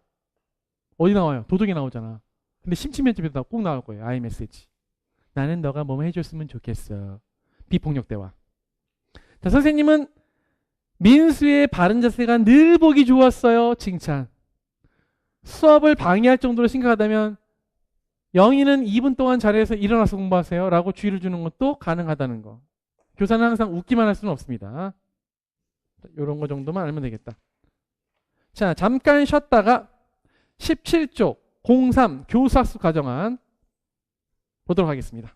어디 나와요? 도덕에 나오잖아. 근데 심층면접에도 꼭 나올 거예요. 아이메시지. 나는 너가 뭐뭐 해줬으면 좋겠어. 비폭력 대화. 자, 선생님은 민수의 바른 자세가 늘 보기 좋았어요. 칭찬. 수업을 방해할 정도로 심각하다면 영희는 2분 동안 자리에서 일어나서 공부하세요. 라고 주의를 주는 것도 가능하다는 거. 교사는 항상 웃기만 할 수는 없습니다. 이런 거 정도만 알면 되겠다. 자, 잠깐 쉬었다가 17쪽 03 교사수 가정안 보도록 하겠습니다.